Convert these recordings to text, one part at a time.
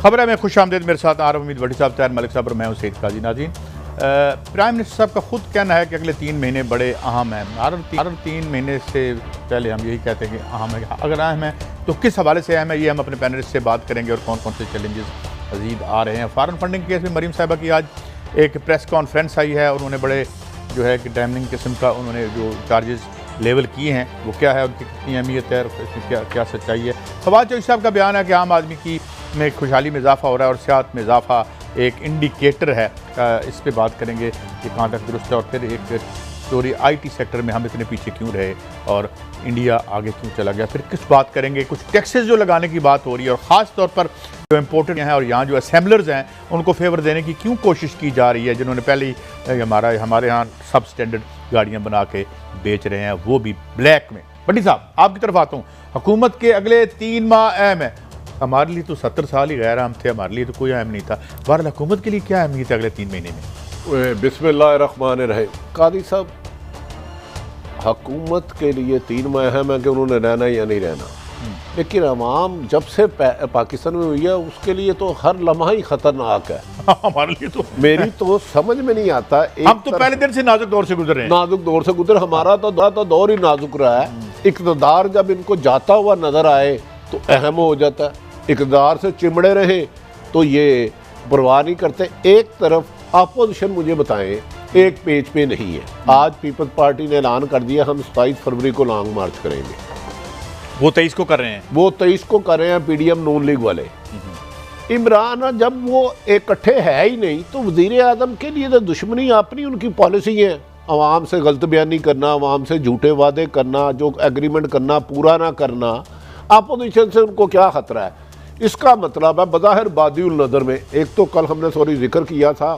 खबर है मैं खुश आमदेद, मेरे साथ आर उम्मीद भट्टी साहब, तैयार मलिक साहब और मैं हूं सईद काजी। नाज़रीन, प्राइम मिनिस्टर साहब का खुद कहना है कि अगले 3 महीने बड़े अहम हैं। हर 3 महीने से पहले हम यही कहते हैं कि अहम है। अगर अहम है तो किस हवाले से अहम है, ये हम अपने पैनलिस्ट से बात करेंगे और कौन कौन से चैलेंजेस मज़ीद आ रहे हैं। फॉरेन फंडिंग केस में मरीम साहिबा की आज एक प्रेस कॉन्फ्रेंस आई है और उन्होंने बड़े जो है कि डैमनिंग किस्म का उन्होंने जो चार्जेस लेवल किए हैं वो क्या है, उनकी कितनी अहमियत है और इसमें क्या सच्चाई है। फवाद चौधरी साहब का बयान है कि आम आदमी की में खुशहाली में इजाफा हो रहा है और सियाहत में इजाफा एक इंडिकेटर है। इस पर बात करेंगे कि कहाँ तक दुरुस्त है। और फिर एक स्टोरी IT सेक्टर में हम इतने पीछे क्यों रहे और इंडिया आगे क्यों चला गया। फिर किस बात करेंगे, कुछ टैक्सेस जो लगाने की बात हो रही है और ख़ास तौर पर जो इम्पोर्टेड हैं और यहाँ जो असेंबलर्स हैं उनको फेवर देने की क्यों कोशिश की जा रही है, जिन्होंने पहले ही हमारे यहाँ सब स्टैंडर्ड गाड़ियाँ बना के बेच रहे हैं, वो भी ब्लैक में। भट्टी साहब, आपकी तरफ आता हूँ। हुकूमत के अगले 3 माह अहम है। हमारे लिए तो 70 साल ही गैर अहम थे, हमारे लिए तो कोई अहम नहीं था। बहरहाल हुकूमत के लिए क्या अहमियत है अगले 3 महीने में? बिस्मिल्लाहिर्रहमानिर्रहीम। कादी साहब, हुकूमत के लिए 3 माह अहम है कि उन्होंने रहना या नहीं रहना, लेकिन अवाम जब से पाकिस्तान में हुई है उसके लिए तो हर लम्हा ही खतरनाक है। हमारे लिए तो मेरी तो समझ में नहीं आता। हम तो पहले दिन से नाजुक दौर से गुजर रहे हैं। नाजुक दौर से गुजर, हमारा तो दौर ही नाजुक रहा है। इक़्तिदार जब इनको जाता हुआ नजर आए तो अहम हो जाता है, इक़्तिदार से चिमड़े रहे तो ये परवाह नहीं करते। एक तरफ अपोजिशन मुझे बताएं एक पेज पे नहीं है। आज पीपल्स पार्टी ने ऐलान कर दिया हम 27 फरवरी को लॉन्ग मार्च करेंगे। वो 23 को कर रहे हैं, वो 23 को कर रहे हैं PDM नून लीग वाले। इमरान जब वो इकट्ठे है ही नहीं तो वज़ीर आज़म के लिए तो दुश्मनी अपनी उनकी पॉलिसी है। अवाम से गलत बयानी करना, अवाम से झूठे वादे करना, जो एग्रीमेंट करना पूरा ना करना। अपोजिशन से उनको क्या ख़तरा है? इसका मतलब है बज़ाहिर बादिउल नज़र में। एक तो कल हमने जिक्र किया था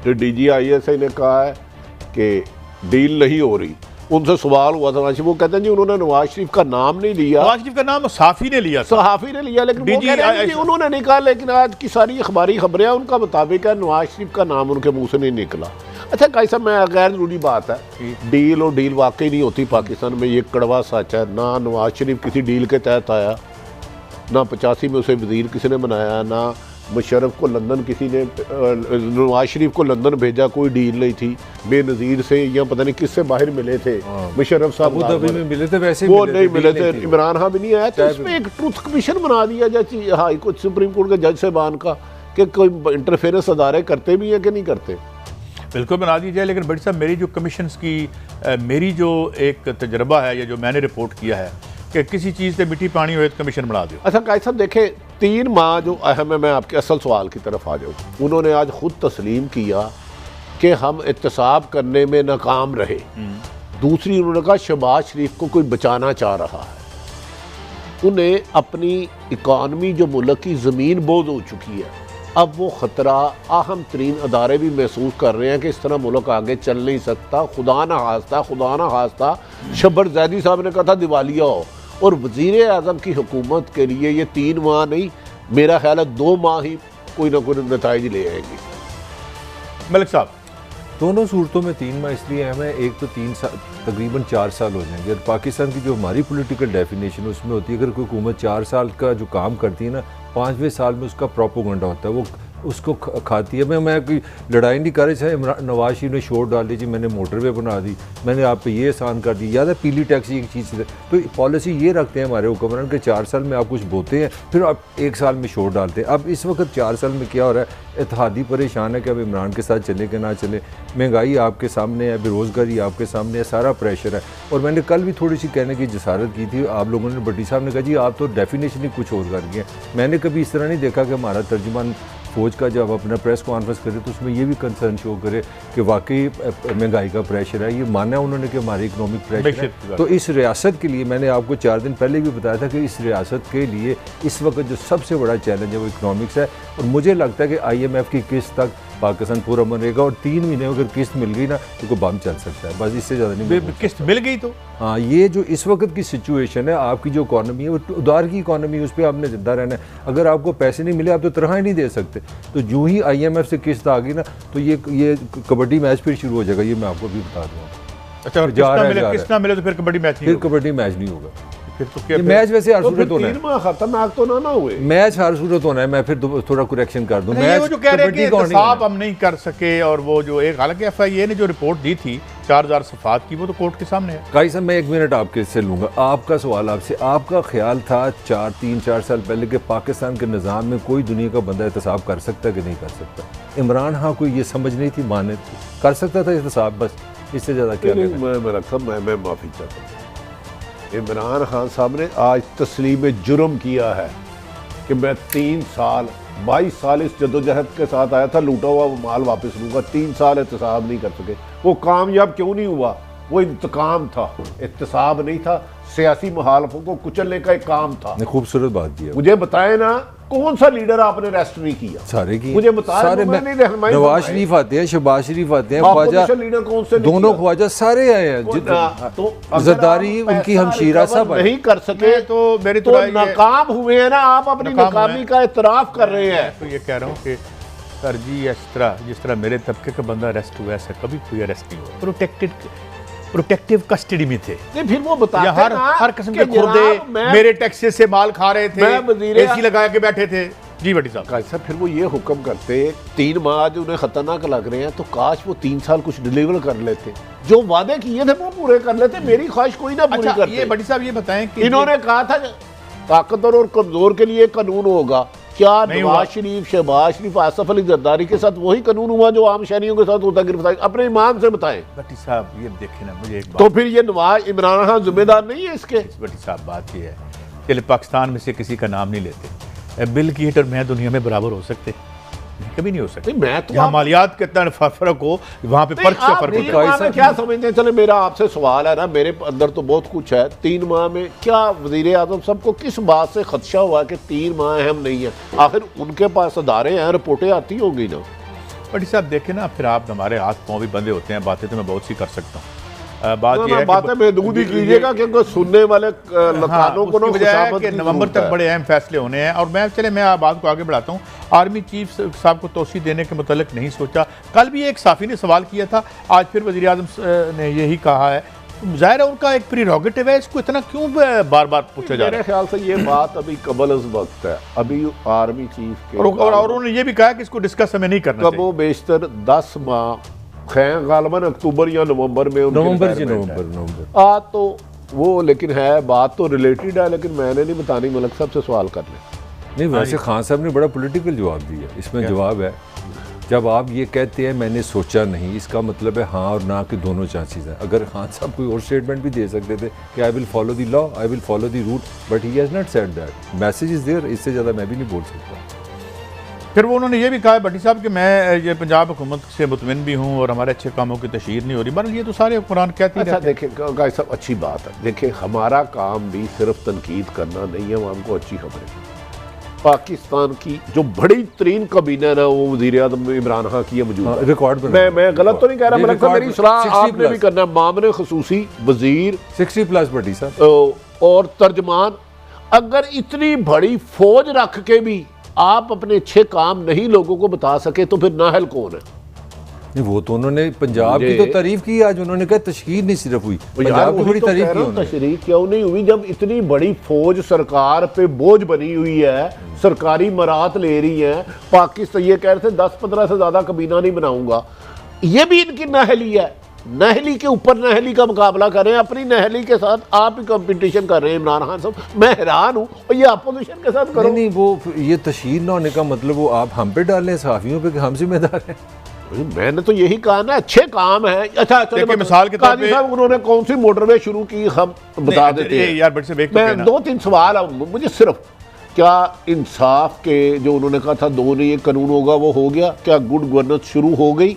जो DG ISI ने कहा है कि डील नहीं हो रही। उनसे सवाल हुआ था, वो कहते हैं जी उन्होंने नवाज शरीफ का नाम नहीं लिया। नवाज शरीफ का नाम सहाफ़ी ने लिया, सहाफ़ी ने लिया, लेकिन वो कह रहे हैं कि उन्होंने नहीं कहा। लेकिन आज की सारी अखबारी खबरें उनका मुताबिक है नवाज शरीफ का नाम उनके मुंह से नहीं निकला। अच्छा कैसा, मैं गैर जरूरी बात है, डील और डील वाकई नहीं होती पाकिस्तान में, ये कड़वा सच है। ना नवाज शरीफ किसी डील के तहत आया, ना 85 में उसे वजीर किसी ने बनाया, ना मुशर्रफ को लंदन किसी ने, नवाज शरीफ को लंदन भेजा, कोई डील नहीं थी। बेनज़ीर से या पता नहीं किससे बाहर मिले थे, मुशर्रफ साहब अबू धाबी में मिले थे, वैसे वो नहीं मिले थे। इमरान खान भी नहीं आया, तो इसमें एक ट्रुथ कमीशन बना दिया जैसे हाई कोर्ट सुप्रीम कोर्ट के जज साहबान का कि कोई इंटरफेरेंस अदारे करते भी हैं कि नहीं करते। बिल्कुल बना दी जाए, लेकिन भट्टी साहब मेरी जो कमीशंस की मेरी जो एक तजर्बा है या जो मैंने रिपोर्ट किया है कि किसी चीज़ से मिट्टी पानी हो तो कमीशन बढ़ा दो। अच्छा कायद साहब देखें, 3 माह जो अहम है, मैं आपके असल सवाल की तरफ आ जाऊँ। उन्होंने आज खुद तस्लीम किया कि हम एहतसाब करने में नाकाम रहे। दूसरी उन्होंने कहा शहबाज शरीफ को कोई बचाना चाह रहा है। उन्हें अपनी इकॉनमी जो मुल्क की ज़मीन बोझ हो चुकी है, अब वो ख़तरा अहम तरीन अदारे भी महसूस कर रहे हैं कि इस तरह मुल्क आगे चल नहीं सकता। खुदा ना खास्ता शब्बर जैदी साहब ने कहा था दिवालिया हो, और वज़ीर आज़म की हुकूमत के लिए ये 3 माह नहीं, मेरा ख्याल है 2 माह ही कोई ना कोई नतीजे ले आएंगे। मलिक साहब, दोनों सूरतों में 3 माह इसलिए अहम है, एक तो 3 साल तकरीबन 4 साल हो जाएंगे। पाकिस्तान की जो हमारी पॉलिटिकल डेफिनेशन उसमें होती है, अगर कोई हुकूमत 4 साल का जो काम करती है ना, 5वें साल में उसका प्रोपोगंडा होता है, वो उसको खाती है। मैं कोई लड़ाई नहीं कर रही। चाहे नवाज शरीफ ने शोर डाल दी, जी मैंने मोटरवे बना दी, मैंने आप पे ये आसान कर दी, याद है पीली टैक्सी एक चीज़ है। तो पॉलिसी ये रखते हैं हमारे हुक्मरान के 4 साल में आप कुछ बोते हैं, फिर आप 1 साल में शोर डालते हैं। अब इस वक्त 4 साल में क्या हो रहा है, इत्तेहादी परेशान है कि अब इमरान के साथ चले कि ना चले, महंगाई आपके सामने है, बेरोज़गारी आपके सामने है, सारा प्रेशर है। और मैंने कल भी थोड़ी सी कहने की जसारत की थी, आप लोगों ने, भट्टी साहब ने कहा जी आप तो डेफिनेशन ही कुछ और कर गए। मैंने कभी इस तरह नहीं देखा कि हमारा तर्जुमान फौज का जब अपना प्रेस कॉन्फ्रेंस करे तो उसमें ये भी कंसर्न शो करे कि वाकई महंगाई का प्रेशर है। ये माना है उन्होंने कि हमारी इकोनॉमिक प्रेशर है। तो इस रियासत के लिए मैंने आपको 4 दिन पहले भी बताया था कि इस रियासत के लिए इस वक्त जो सबसे बड़ा चैलेंज है वो इकोनॉमिक्स है। और मुझे लगता है कि IMF की किस्त तक पाकिस्तान पूरा बनेगा और 3 महीने में अगर किस्त मिल गई ना तो कोई बम चल सकता है, बस इससे ज़्यादा नहीं। किस्त मिल गई तो हाँ, ये जो इस वक्त की सिचुएशन है, आपकी जो इकॉनमी है वो उधार की इकॉनमी, उस पर आपने जिंदा रहना है। अगर आपको पैसे नहीं मिले आप तो तनख्वाह नहीं दे सकते। तो जो ही IMF से किस्त आ गई ना तो ये कबड्डी मैच फिर शुरू हो जाएगा, ये मैं आपको भी बता दूँगा। अच्छा, किस्त ना मिले तो फिर कबड्डी मैच नहीं होगा। फिर तो क्या मैच वैसे हर तो सूरत होना 3 है, माह खतरनाक तो ना हुए। मैच हर सूरत होना है। मैं फिर थोड़ा करेक्शन कर दूं, नहीं, वो जो कह रहे हैं कि कबड्डी का होना एहतसाब है। हम नहीं कर सके, और वो जो एक हालांकि FIA ने जो रिपोर्ट दी थी 4000 सफात की, वो तो कोर्ट के सामने है। काई साहब मैं 1 मिनट आपके से लूँगा। आपका सवाल आपसे, आपका ख्याल था 3-4 साल पहले कि पाकिस्तान के निज़ाम में कोई दुनिया का बंदा एहतसाब कर सकता है कि नहीं कर सकता? इमरान हाँ कोई ये समझ नहीं थी, माने कर सकता था एहतसाब, बस इससे ज़्यादा क्या कहना है? मैं रखता मैं माफ़ी चाहता हूँ। इमरान खान साहब ने आज तस्लीम जुर्म किया है कि मैं 3 साल 22 साल इस जदोजहद के साथ आया था, लूटा हुआ वो माल वापस लूँगा, 3 साल एहतसाब नहीं कर सके। वो कामयाब क्यों नहीं हुआ? वो इंतकाम था, एहतसाब नहीं था। सियासी मुखालफों को कुचलने का एक काम था। खूबसूरत बात दी है। मुझे बताए ना कौन सा लीडर आपने अरेस्ट नहीं किया? सारे की मुझे बताया, सारे तो मैंने रहनुमाई नवाज फरमाई। शरीफ आते हैं, शहबाज शरीफ आते हैं, ख्वाजा ऑपोजिशन लीडर कौन से नहीं दोनों किया? ख्वाजा सारे आए हैं। तो अगर जरदारी आप उनकी पैसा हमशीरा रिकवर सब आए। नहीं कर सके तो मेरी तो राय ये- नाकाम हुए हैं ना, आप अपनी नाकाम हुए नाकामी हैं। का इतराफ कर रहे हैं। तो ये कह रहा हूँ कि सर जी जिस तरह मेरे तबके का बंदा अरेस्ट हुआ, ऐसा कभी कोई अरेस्ट नहीं हुआ। प्रोटेक्टिव कस्टडी में थे। नहीं, फिर वो बताते या हर किस्म के कि जनाब, खुर्दे मेरे टैक्सेस से माल खा रहे थे, मैं वज़ीर- AC लगा के बैठे थे। जी भट्टी साहब, कैसा फिर वो ये हुक्म करते 3 माह जो उन्हें खतरनाक लग रहे हैं, तो काश वो 3 साल कुछ डिलीवर कर लेते, जो वादे किए थे वो पूरे कर लेते। मेरी ख्वाहिश कोई ना पूरी अच्छा करते। ये भट्टी साहब ये बताएं कि इन्होंने कहा था ताकतवर और कमजोर के लिए कानून होगा, क्या नहीं हुआ। नवाज शरीफ, शहबाज शरीफ, आसफ अली जरदारी के साथ वही कानून हुआ जो आम शहरियों के साथ होता? गिरफ्तारी अपने ईमान से बताएं। भट्टी साहब ये देखें ना, मुझे एक तो बात, फिर ये नवाज इमरान खान जिम्मेदार नहीं है इसके? भट्टी साहब बात ये है, चले पाकिस्तान में से किसी का नाम नहीं लेते, बिल गेट और मैं दुनिया में बराबर हो सकते? कभी नहीं हो सकते। नहीं, मैं तो जहाँ आप- मालियात के इतना फर्क हो, वहाँ पे फर्क से आप फर्क 3 होता है। माह में क्या समझते हैं? चले मेरा आपसे सवाल है ना, मेरे अंदर तो बहुत कुछ है। 3 माह में क्या वजीर आजम सबको किस बात से खदशा हुआ कि 3 माह अहम नहीं है? आखिर उनके पास अदारे हैं, रिपोर्टें आती होंगी ना। भट्टी साहब देखें ना, फिर आप हमारे हाथ पाँव भी बंधे होते हैं, बातें तो मैं बहुत सी कर सकता हूँ। बात ना, ये ना, है बातें महदूद ही कीजिएगा, क्योंकि सुनने वाले कानों को ना उसकी वजह है खुशामद कि की नवंबर जरूरत तक है। बड़े अहम फैसले होने हैं। और मैं बात को आगे बढ़ाता हूँ। आर्मी चीफ साहब को तोसी देने के मुतल्लिक नहीं सोचा। कल भी एक साफ़ी ने सवाल किया था, आज फिर वज़ीर आज़म ने यही कहा है। ज़ाहिर है उनका एक प्रीरोगेटिव है, इसको इतना क्यों बार बार पूछा जा रहा मेरे है? ख्याल से ये बात अभी कबल अज़ वक्त है। अभी आर्मी चीफ के और उन्होंने ये भी कहा कि इसको डिस्कस हमें नहीं करना चाहिए। कबो बेशतर 10 माह खैर गालबन अक्टूबर या नवंबर में उनकी नवंबर जी, retirement है। नवंबर तो वो लेकिन है बात तो रिलेटेड है, लेकिन मैंने नहीं बतानी, मलक साहब से सवाल कर लें। नहीं, वैसे खान साहब ने बड़ा पॉलिटिकल जवाब दिया। इसमें जवाब है, जब आप ये कहते हैं मैंने सोचा नहीं, इसका मतलब है हाँ और ना के दोनों चांसेस हैं। अगर खान साहब कोई और स्टेटमेंट भी दे सकते थे कि I will follow the law, I will follow the route, but he has not said that. Message is there, इससे ज़्यादा मैं भी नहीं बोल सकता। फिर वो उन्होंने ये भी कहा भट्टी साहब कि मैं ये पंजाब हुकूमत से मुतमिन भी हूँ और हमारे अच्छे कामों की तशहीर नहीं हो रही। बहरहाल ये तो सारे कुरान कहते ही अच्छा रहते हैं। देखिए गाइस साहब, अच्छी बात है। देखिए हमारा काम भी सिर्फ तनकीद करना नहीं है, हमको अच्छी खबरें। पाकिस्तान की जो बड़ी तरीन काबीना है ना, वो वज़ीर आज़म इमरान खान की है मौजूद है। रिकॉर्ड बना, मैं गलत तो नहीं कह रहा, ये मलक साहब मेरी रिकॉर्ड सलाह 60 आपने भी प्लस। करना है। मामले खसूसी वज़ीर 60+ भट्टी साहब और तर्जमान, अगर इतनी बड़ी फौज रख के भी आप अपने अच्छे काम नहीं लोगों को बता सके, तो फिर नाहल कौन है? नहीं, वो तो उन्होंने पंजाब की तो तारीफ की। आज उन्होंने कहा तशहीर नहीं सिर्फ हुई, पंजाब की बड़ी तारीफ की उन्होंने। तशरीह क्यों नहीं हुई जब इतनी बड़ी फौज सरकार पे बोझ बनी हुई है, सरकारी मरात ले रही है। पाकिस्तान ये कह रहे थे 10-15 से ज्यादा कबीना नहीं बनाऊंगा, ये भी इनकी नाहली है। नहली के ऊपर नहली का मुकाबला करें, अपनी नहली के साथ आप ही कंपटीशन कर रहे हैं इमरान खान साहब। मैं हैरान हूँ, और ये अपोजिशन के साथ करो। नहीं, वो ये तशहीर ना होने का मतलब वो आप हम पे डाल रहे हैं, सहाफियों पे, कि हम जिम्मेदार हैं। मैंने तो यही कहा ना, अच्छे काम है। अच्छा देखिए, मिसाल के तौर काजी पे- साहब उन्होंने कौन सी मोटरवे शुरू की, हम बता देते ये हैं। यार भट्टी साहब एक तो मैं कहना- 2-3 सवाल मुझे सिर्फ, क्या इंसाफ के जो उन्होंने कहा था 2 नहीं 1 कानून होगा, वो हो गया? क्या गुड गवर्नेंस शुरू हो गई?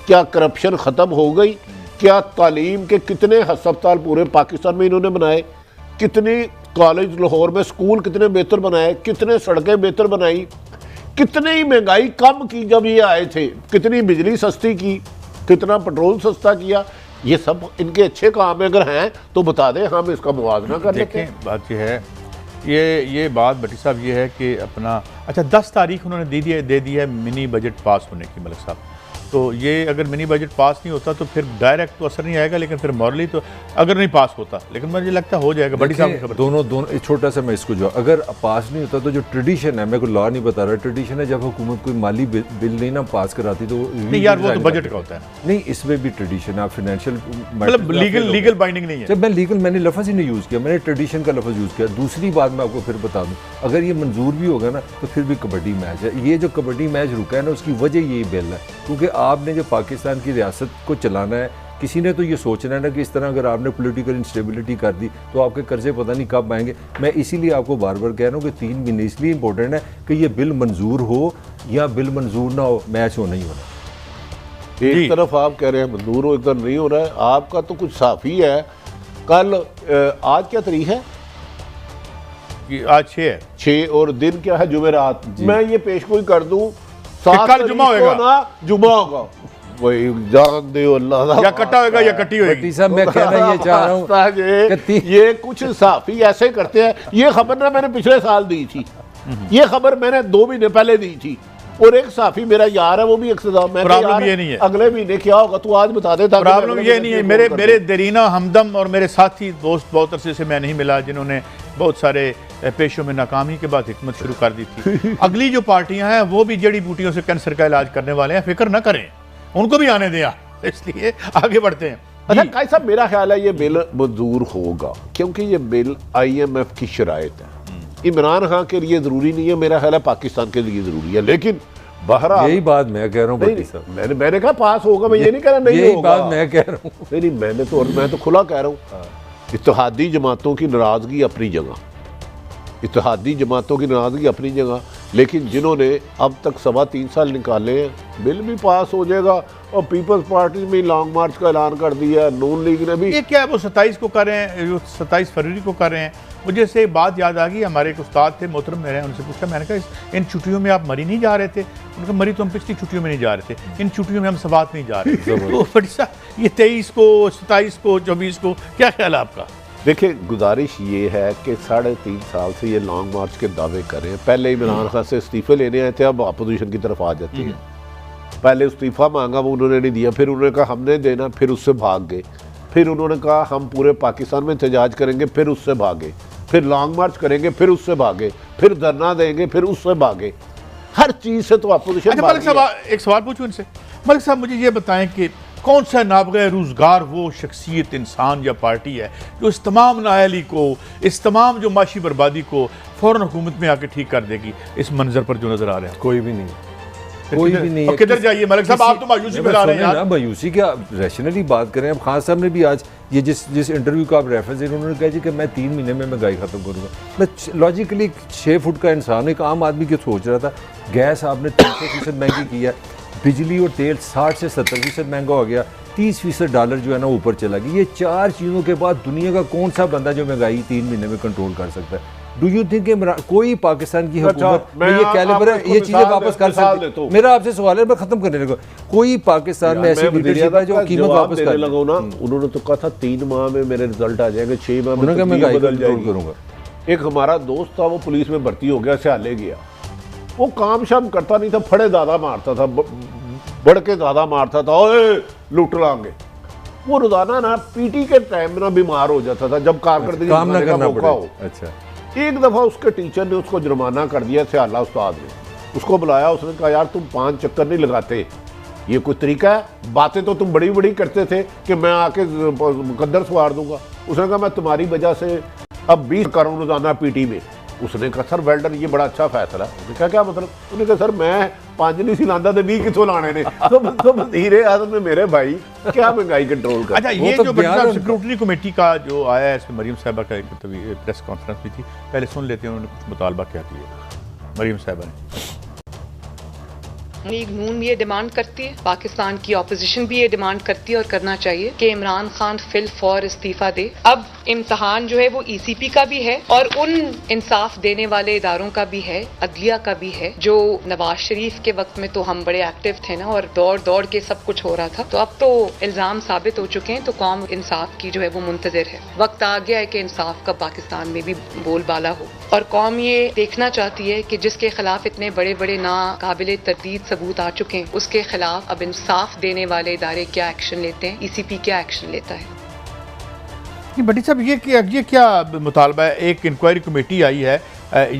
क्या करप्शन खत्म हो गई? क्या तालीम के कितने अस्पताल पूरे पाकिस्तान में इन्होंने बनाए? कितनी कॉलेज लाहौर में स्कूल कितने बेहतर बनाए? कितने सड़कें बेहतर बनाई? कितनी महंगाई कम की जब ये आए थे? कितनी बिजली सस्ती की? कितना पेट्रोल सस्ता किया? ये सब इनके अच्छे काम में अगर हैं तो बता दें, हम इसका मुवाजना कर लेते हैं। देखें बात ये है, ये बात भट्टी साहब ये है कि अपना अच्छा 10 तारीख उन्होंने दे दी है मिनी बजट पास होने की। मलिक साहब तो ये अगर मिनी बजट पास नहीं होता तो फिर डायरेक्ट तो असर नहीं आएगा, लेकिन फिर मॉरली तो अगर नहीं पास होता, लेकिन मुझे लगता हो जाएगा। बड़ी साहब की खबर दोनों छोटा सा मैं इसको जो अगर पास नहीं होता तो जो ट्रेडिशन है, मैं कोई लॉ नहीं बता रहा, ट्रेडिशन है जब हुकूमत कोई माली बिल नहीं ना पास कराती तो नहीं यार, वो तो बजट का होता है। नहीं, इसमें भी ट्रेडिशन है, फाइनेंशियल मतलब लीगल बाइंडिंग नहीं है। जब मैं लीगल, मैंने लफ्ज़ ही नहीं यूज़ किया, मैंने ट्रेडिशन का लफ्ज़ यूज़ किया। दूसरी बात मैं आपको फिर बता दूं, अगर ये मंजूर भी होगा ना तो फिर भी कबड्डी मैच है। ये जो कबड्डी मैच रुका है ना, उसकी वजह यही बिल है, क्योंकि आपने जो पाकिस्तान की रियासत को चलाना है, किसी ने तो ये सोचना है ना कि इस तरह अगर आपने पॉलिटिकल इंस्टेबिलिटी कर दी तो आपके कर्जे पता नहीं कब आएंगे। मैं इसीलिए आपको बार बार कह रहा हूँ कि 3 महीने इसलिए इंपॉर्टेंट है कि ये बिल मंजूर हो या बिल मंजूर ना हो, मैच हो नहीं होना। एक तरफ आप कह रहे हैं मंजूर हो, एक तरफ नहीं हो रहा है। आपका तो कुछ साफी है। कल आज क्या तारीख है? आज 6 है, 6 और दिन क्या है? जुमेरात। मैं ये पेशगोई कर दूं, 7 कल जुमा होगा ना, जुमा होगा, वही जान दे अल्लाह, या कट्टा होगा या कट्टी होगी। साहब मैं कहना ये चाह रहा हूँ ये कुछ साफी ऐसे करते हैं। ये खबर ना मैंने पिछले साल दी थी, ये खबर मैंने 2 महीने पहले दी थी, और एक साफी मेरा यार है वो भी प्रॉब्लम ये नहीं है, अगले महीने क्या होगा तू आज बता दे। प्रॉब्लम ये नहीं है, मेरे दरीना हमदम और मेरे साथी दोस्त बहुत अरसे से मैं नहीं मिला जिन्होंने बहुत सारे पेशों में नाकामी के बाद हिकमत शुरू कर दी थी। अगली जो पार्टियां हैं वो भी जड़ी बूटियों से कैंसर का इलाज करने वाले हैं, फिक्र ना करें, उनको भी आने दें, इसलिए आगे बढ़ते हैं। अच्छा काई साहब, मेरा ख्याल है ये बिल मंजूर होगा, क्योंकि ये बिल IMF की शराइत है। इमरान खान के लिए जरूरी नहीं है, मेरा ख्याल है पाकिस्तान के लिए जरूरी है, लेकिन बहरहाल यही बात मैं कह रहा हूँ भट्टी साहब। मैंने कहा पास होगा, मैं ये नहीं कह रहा नहीं यही होगा, बात मैं कह रहा हूँ। नहीं मैं तो खुला कह रहा हूँ। इत्तेहादी जमातों की नाराजगी अपनी जगह, इत्तेहादी जमातों की नाराजगी अपनी जगह, लेकिन जिन्होंने अब तक 3.25 साल निकाले हैं, बिल भी पास हो जाएगा। और पीपल्स पार्टी में लॉन्ग मार्च का ऐलान कर दिया, नून लीग ने भी। ये क्या है, वो 27 को कर रहे हैं, जो 27 फरवरी को कर रहे हैं। मुझे से बात याद आ गई, हमारे एक उस्ताद थे मोहतरम मेरे, उनसे पूछा, मैंने कहा इन छुट्टियों में आप मरी नहीं जा रहे थे? उन्होंने कहा मरी तो हम पिछली छुट्टियों में नहीं जा रहे थे, इन छुट्टियों में हम सवात नहीं जा रहे थे। तो बड़ी साहब ये 23 को, 27 को, 24 को क्या ख्याल है आपका? देखिए, गुजारिश ये है कि 3.5 साल से ये लॉन्ग मार्च के दावे कर रहे हैं। पहले इमरान खान से इस्तीफे लेने आए थे, अब अपोजिशन की तरफ आ जाते हैं। पहले इस्तीफा मांगा, वो उन्होंने नहीं दिया, फिर उन्होंने कहा हमने देना, फिर उससे भाग गए। फिर उन्होंने कहा हम पूरे पाकिस्तान में एहतजाज करेंगे, फिर उससे भागे। फिर लॉन्ग मार्च करेंगे, फिर उससे भागे। फिर धरना देंगे, फिर उससे भागे। हर चीज़ से तो अपोजिशन। अच्छा मलिक साहब, एक सवाल पूछूं इनसे। मलिक साहब मुझे ये बताएं कि कौन सा नाबग़े रोज़गार वो शख्सियत, इंसान या पार्टी है जो इस तमाम नाअहली को, इस तमाम जो माशी बर्बादी को फ़ौरन हुकूमत में आके ठीक कर देगी? इस मंजर पर जो नज़र आ रहे हैं कोई भी नहीं, कोई भी नहीं है। किधर जाइए मलिक साहब, आप तो मायूसी फैला रहे हैं यार। मायूसी क्या, रैशनली बात करें। अब खान साहब ने भी आज ये जिस इंटरव्यू का आप रेफरेंस दे, उन्होंने कहा जी कि मैं 3 महीने में महंगाई खत्म करूंगा। मैं लॉजिकली 6 फुट का इंसान, एक आम आदमी की सोच रहा था। गैस आपने 300% महंगी की है, बिजली और तेल 60 से 70% महंगा हो गया, 30% डॉलर जो है ना ऊपर चला गया। ये 4 चीज़ों के बाद दुनिया का कौन सा बंदा जो महंगाई 3 महीने में कंट्रोल कर सकता है? डू यू थिंक कोई पाकिस्तान की हुकूमत में ये कैलिबर है, ये चीजें वापस कर सकती है? मेरा आपसे सवाल है, मैं खत्म करने लगा। कोई पाकिस्तान में ऐसी लीडरशिप है जो कीमत वापस कर लगा ना? उन्होंने तो कहा था 3 माह में मेरे रिजल्ट आ जाएंगे, 6 माह में महंगाई बदल जाएगी। करूंगा। एक हमारा दोस्त था, वो पुलिस में भर्ती हो गया, सियाले गया। वो काम शाम करता नहीं था, फड़े ज़्यादा मारता था, बढ़ के ज़्यादा मारता था, ओए लुट लांगे। वो रोजाना ना पीटी के टाइम में ना बीमार हो जाता था, जब कारकर्दगी काम ना करना मौका हो। अच्छा, एक दफ़ा उसके टीचर ने उसको जुर्माना कर दिया, सियाला उस्ताद ने उसको बुलाया। उसने कहा यार तुम 5 चक्कर नहीं लगाते, ये कोई तरीका है? बातें तो तुम बड़ी बड़ी करते थे कि मैं आके मुकद्दर सवार दूंगा। उसने कहा मैं तुम्हारी वजह से अब 20 करूँ रोजाना पीटी में। उसने कहा सर वेल्डन ये बड़ा अच्छा फैसला। उसने कहा क्या मतलब? उन्होंने कहा सर मैं 5 नहीं सी लांदा तो 20 कितों लाने ने। तो वज़ीर आज़म में मेरे भाई क्या महंगाई कंट्रोल कर। अच्छा ये जो स्क्रूटनी कमेटी का जो आया है, इसमें मरीम साहबा का एक प्रेस कॉन्फ्रेंस भी थी, पहले सुन लेते हैं उन्होंने कुछ मुतालबा क्या किया मरीम साहबा ने। लीग नून भी ये डिमांड करती है, पाकिस्तान की ऑपोजिशन भी ये डिमांड करती है और करना चाहिए कि इमरान खान फिल फॉर इस्तीफा दे। अब इम्तहान जो है वो ECP का भी है और उन इंसाफ देने वाले इदारों का भी है, अदलिया का भी है। जो नवाज शरीफ के वक्त में तो हम बड़े एक्टिव थे ना, और दौड़ दौड़ के सब कुछ हो रहा था, तो अब तो इल्जाम साबित हो चुके हैं, तो कौम इंसाफ की जो है वो मुंतजिर है। वक्त आ गया है कि इंसाफ का पाकिस्तान में भी बोलबाला हो, और कौम ये देखना चाहती है कि जिसके खिलाफ इतने बड़े बड़े नाकाबिले तरदीद सबूत आ चुके हैं, उसके खिलाफ अब इंसाफ देने वाले इदारे क्या एक्शन लेते हैं, ECP क्या एक्शन लेता है। भट्टी साहब ये क्या मुतालबा है? एक इंक्वायरी कमेटी आई है,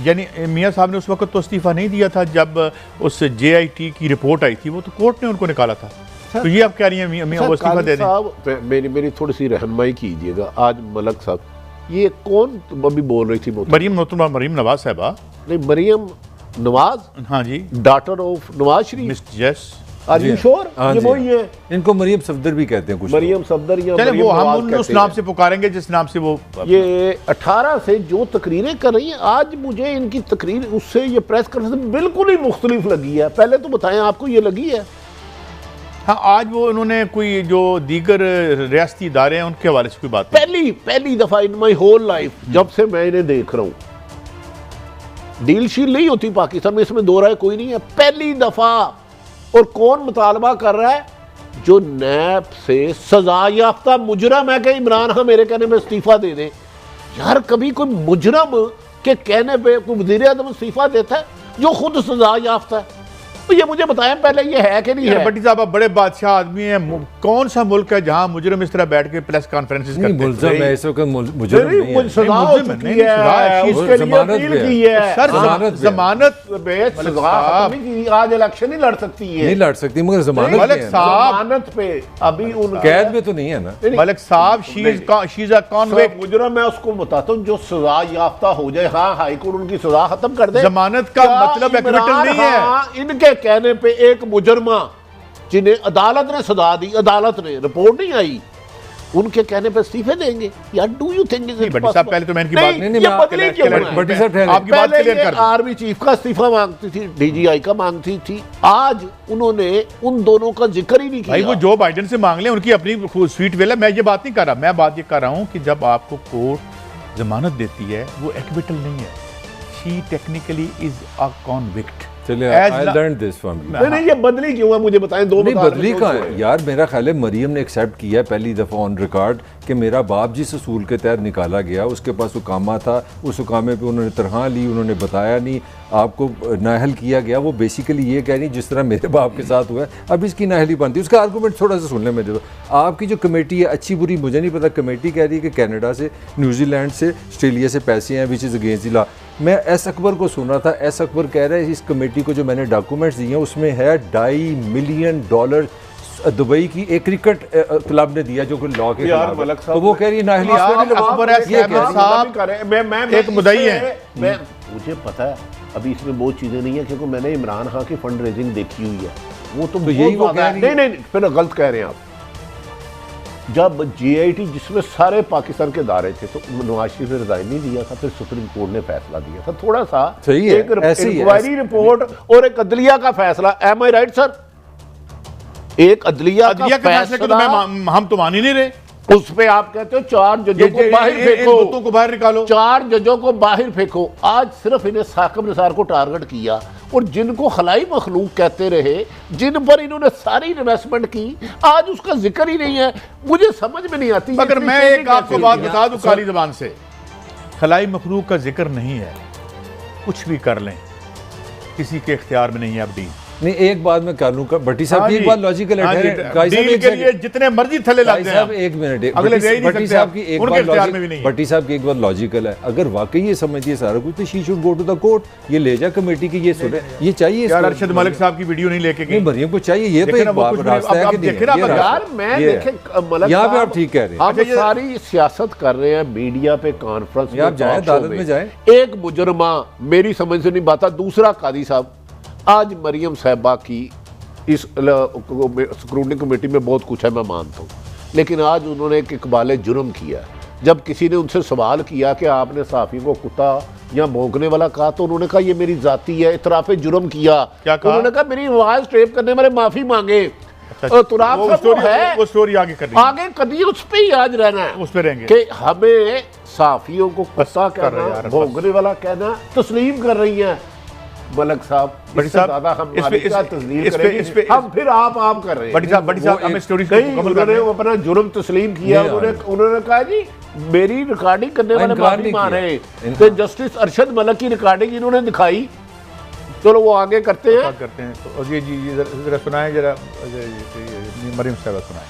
यानी मियाँ साहब ने उस वक्त तो इस्तीफ़ा नहीं दिया था जब उस JIT की रिपोर्ट आई थी, वो तो कोर्ट ने उनको निकाला था। तो ये आप कह रही हैं मियाँ वो इस्तीफ़ा दे दें? साहब मेरी थोड़ी सी रहनुमाई कीजिएगा। आज मलक साहब ये कौन अभी बोल रही थी? मरीम नवाज साहबा। नहीं, मरीम नवाज, हाँ जी, daughter of Nawaz Sharif. Mister yes, are you sure? ये वही है। इनको मरियम सफदर भी कहते हैं कुछ। मरियम सफदर या चले मरियम वो हम नवाज उस कहते नाम हैं। से पुकारेंगे जिस नाम से वो। ये 18 से जो तकरीरें कर रही हैं, आज मुझे इनकी तकरीर उससे ये प्रेस कॉन्फ्रेंस से बिल्कुल ही मुख्तलिफ लगी है। पहले तो बताएं आपको ये लगी है? हाँ, आज वो उन्होंने कोई जो दीगर रियासती इदारे हैं उनके हवाले से कोई बात पहली दफा इन माई होल लाइफ जब से मैं इन्हें देख रहा हूं, डील शील नहीं होती पाकिस्तान में, इसमें दो राय कोई नहीं है। पहली दफा। और कौन मुतालबा कर रहा है? जो नैब से सजा याफ्ता मुजरम है कि इमरान खान मेरे कहने में इस्तीफा दे दे। यार कभी कोई मुजरम के कहने पे कोई वज़ीर आज़म इस्तीफा देता है जो खुद सजा याफ्ता है? तो ये मुझे बताएं पहले ये है कि नहीं है? भट्टी साहब आप बड़े बादशाह आदमी हैं, कौन सा मुल्क है जहां मुजरिम इस तरह बैठ के प्रेस कॉन्फ्रेंसेस करते हैं? मुलज़म है इस वक्त, मुजरिम नहीं है। सजा हो चुकी है, उसके लिए अपील की है। सर जमानत सजा की, आज इलेक्शन नहीं लड़ सकती है। नहीं लड़ सकती मगर जमानत पे अभी उन कैद में तो नहीं है ना। मलिक साहब शी इज अ कॉन्विक्ट। मुजरम मैं उसको बताता हूँ जो सजा याफ्ता हो जाए। हाँ, हाई कोर्ट उनकी सजा खत्म कर दे। जमानत का मतलब एक्विटल नहीं है। इनके कहने पे एक मुजरमा जिन्हें अदालत ने सजा दी, अदालत ने रिपोर्ट नहीं आई, उनके कहने पे इस्तीफे देंगे? यार do you think is it possible? पहले तो मैं इनकी बात नहीं, ये बदली क्यों है? आपकी बात क्लियर कर। आर्मी चीफ का इस्तीफा मांगती थी, DGI का मांगती थी, आज उन्होंने उन दोनों का जिक्र ही नहीं किया। भाई वो जो बाइडेन से मांग ले, उनकी अपनी स्वीट वेल है। मैं ये बात नहीं कर रहा, मैं बात ये कर रहा हूँ कि जब आपको कोर्ट जमानत देती है वो एक्विटल नहीं है। She technically is a convict. चलिए I learn this from you. नहीं, ये बदली क्यों है मुझे बताएं। दो नहीं बदली का है यार, मेरा ख्याल है मरियम ने एक्सेप्ट किया है पहली दफ़ा ऑन रिकॉर्ड कि मेरा बाप जिस असूल के तहत निकाला गया, उसके पास हुकामा था, उस हुकामे पे उन्होंने तरह ली, उन्होंने बताया नहीं, आपको नाहल किया गया। वो बेसिकली ये कह रही जिस तरह मेरे बाप के साथ हुआ है अब इसकी नाहली बनती है। उसका आर्गूमेंट थोड़ा सा सुन लें मेरे। आपकी जो कमेटी है अच्छी बुरी मुझे नहीं पता, कमेटी कह रही है कि कनाडा से, न्यूजीलैंड से, ऑस्ट्रेलिया से पैसे हैं which is against the law. मैं एस अकबर को सुन रहा था, एस अकबर कह रहे हैं इस कमेटी को जो मैंने डॉक्यूमेंट्स दिए हैं उसमें है $2.5 मिलियन दुबई की एक क्रिकेट क्लब ने दिया जो कि लॉ के खिलाफ है। तो वो कह रही है नाहली एक मुद्दई है। मैं मुझे पता है अभी इसमें बहुत चीजें नहीं है क्योंकि मैंने इमरान खान की फंड रेजिंग देखी हुई है। वो तो यही वो कह रही है। नहीं फिर गलत कह रहे हैं आप। जब JIT जिसमें सारे पाकिस्तान के दायरे थे तो नवाज शरीफ ने रिजाइन नहीं दिया था, फिर सुप्रीम कोर्ट ने फैसला दिया था। थोड़ा सा एक इंक्वायरी रिपोर्ट और एक अदलिया का फैसला। एम आई राइट सर? एक अदलिया का फैसला हम तो मान ही नहीं रहे। उस पे आप कहते हो 4 जजों को बाहर फेंको, बुतों को बाहर निकालो, 4 जजों को बाहर फेंको। आज सिर्फ इन्हें साकिब निसार को टारगेट किया और जिनको खलाई मखलूक कहते रहे, जिन पर इन्होंने सारी इन्वेस्टमेंट की, आज उसका जिक्र ही नहीं है। मुझे समझ में नहीं आती। मगर मैं एक आपको बात बता दूं काली ज़बान से, खलाई मखलूक का जिक्र नहीं है। कुछ भी कर लें, किसी के इख्तियार में नहीं है अब डील। नहीं एक बात मैं कर लूँ भट्टी साहब की एक बात लॉजिकल है। डील के लिए जितने मर्जी थले लग जाएं। एक मिनट, भट्टी साहब की एक बात लॉजिकल है। अगर वाकई ये समझती है सारा कुछ तो she should go to the court, ये ले जा कमेटी की, ये सुने, ये चाहिए। यार अरशद मलिक साहब की वीडियो नहीं लेके गई, मरियम को चाहिए। ये तो एक रास्ता है कि यार मैं देखे यहाँ पे आप ठीक कह रहे हैं। आप सारी सियासत कर रहे हैं मीडिया पे, कॉन्फ्रेंस में, आप जाए अदालत में जाए। एक मुजरमा मेरी समझ से नहीं बाता। दूसरा कादी साहब, आज मरियम साहबा की इस स्क्रूटनी कमेटी में बहुत कुछ है मैं मानता हूँ, लेकिन आज उन्होंने एक इकबाल जुर्म किया। जब किसी ने उनसे सवाल किया कि आपने सहाफ़ियों को कुत्ता या भौंकने वाला कहा तो उन्होंने कहा ये मेरी जाती है, इतराफ़ जुर्म किया। क्या कहा? उन्होंने कहा मेरी आवाज़ टेप करने वाले माफ़ी मांगे। वो स्टोरी आगे करनी उस पर ही आज रहना है, उस पर रहेंगे कि हमें सहाफ़ियों को कुत्ता कहना, भौंकने वाला कहना तस्लीम कर रही है। मलक साहब ज्यादा हम फिर आप कर रहे हैं। उन्होंने अपना जुर्म तस्लीम किया। उन्होंने कहा जी मेरी रिकॉर्डिंग करने वाले माफी मांग रहे हैं। जस्टिस अरशद मलिक की रिकॉर्डिंग इन्होंने दिखाई चलो वो आगे करते हैं। करते हैं तो और ये जरा सुनाएं, जरा मरीम साहब सुनाएं।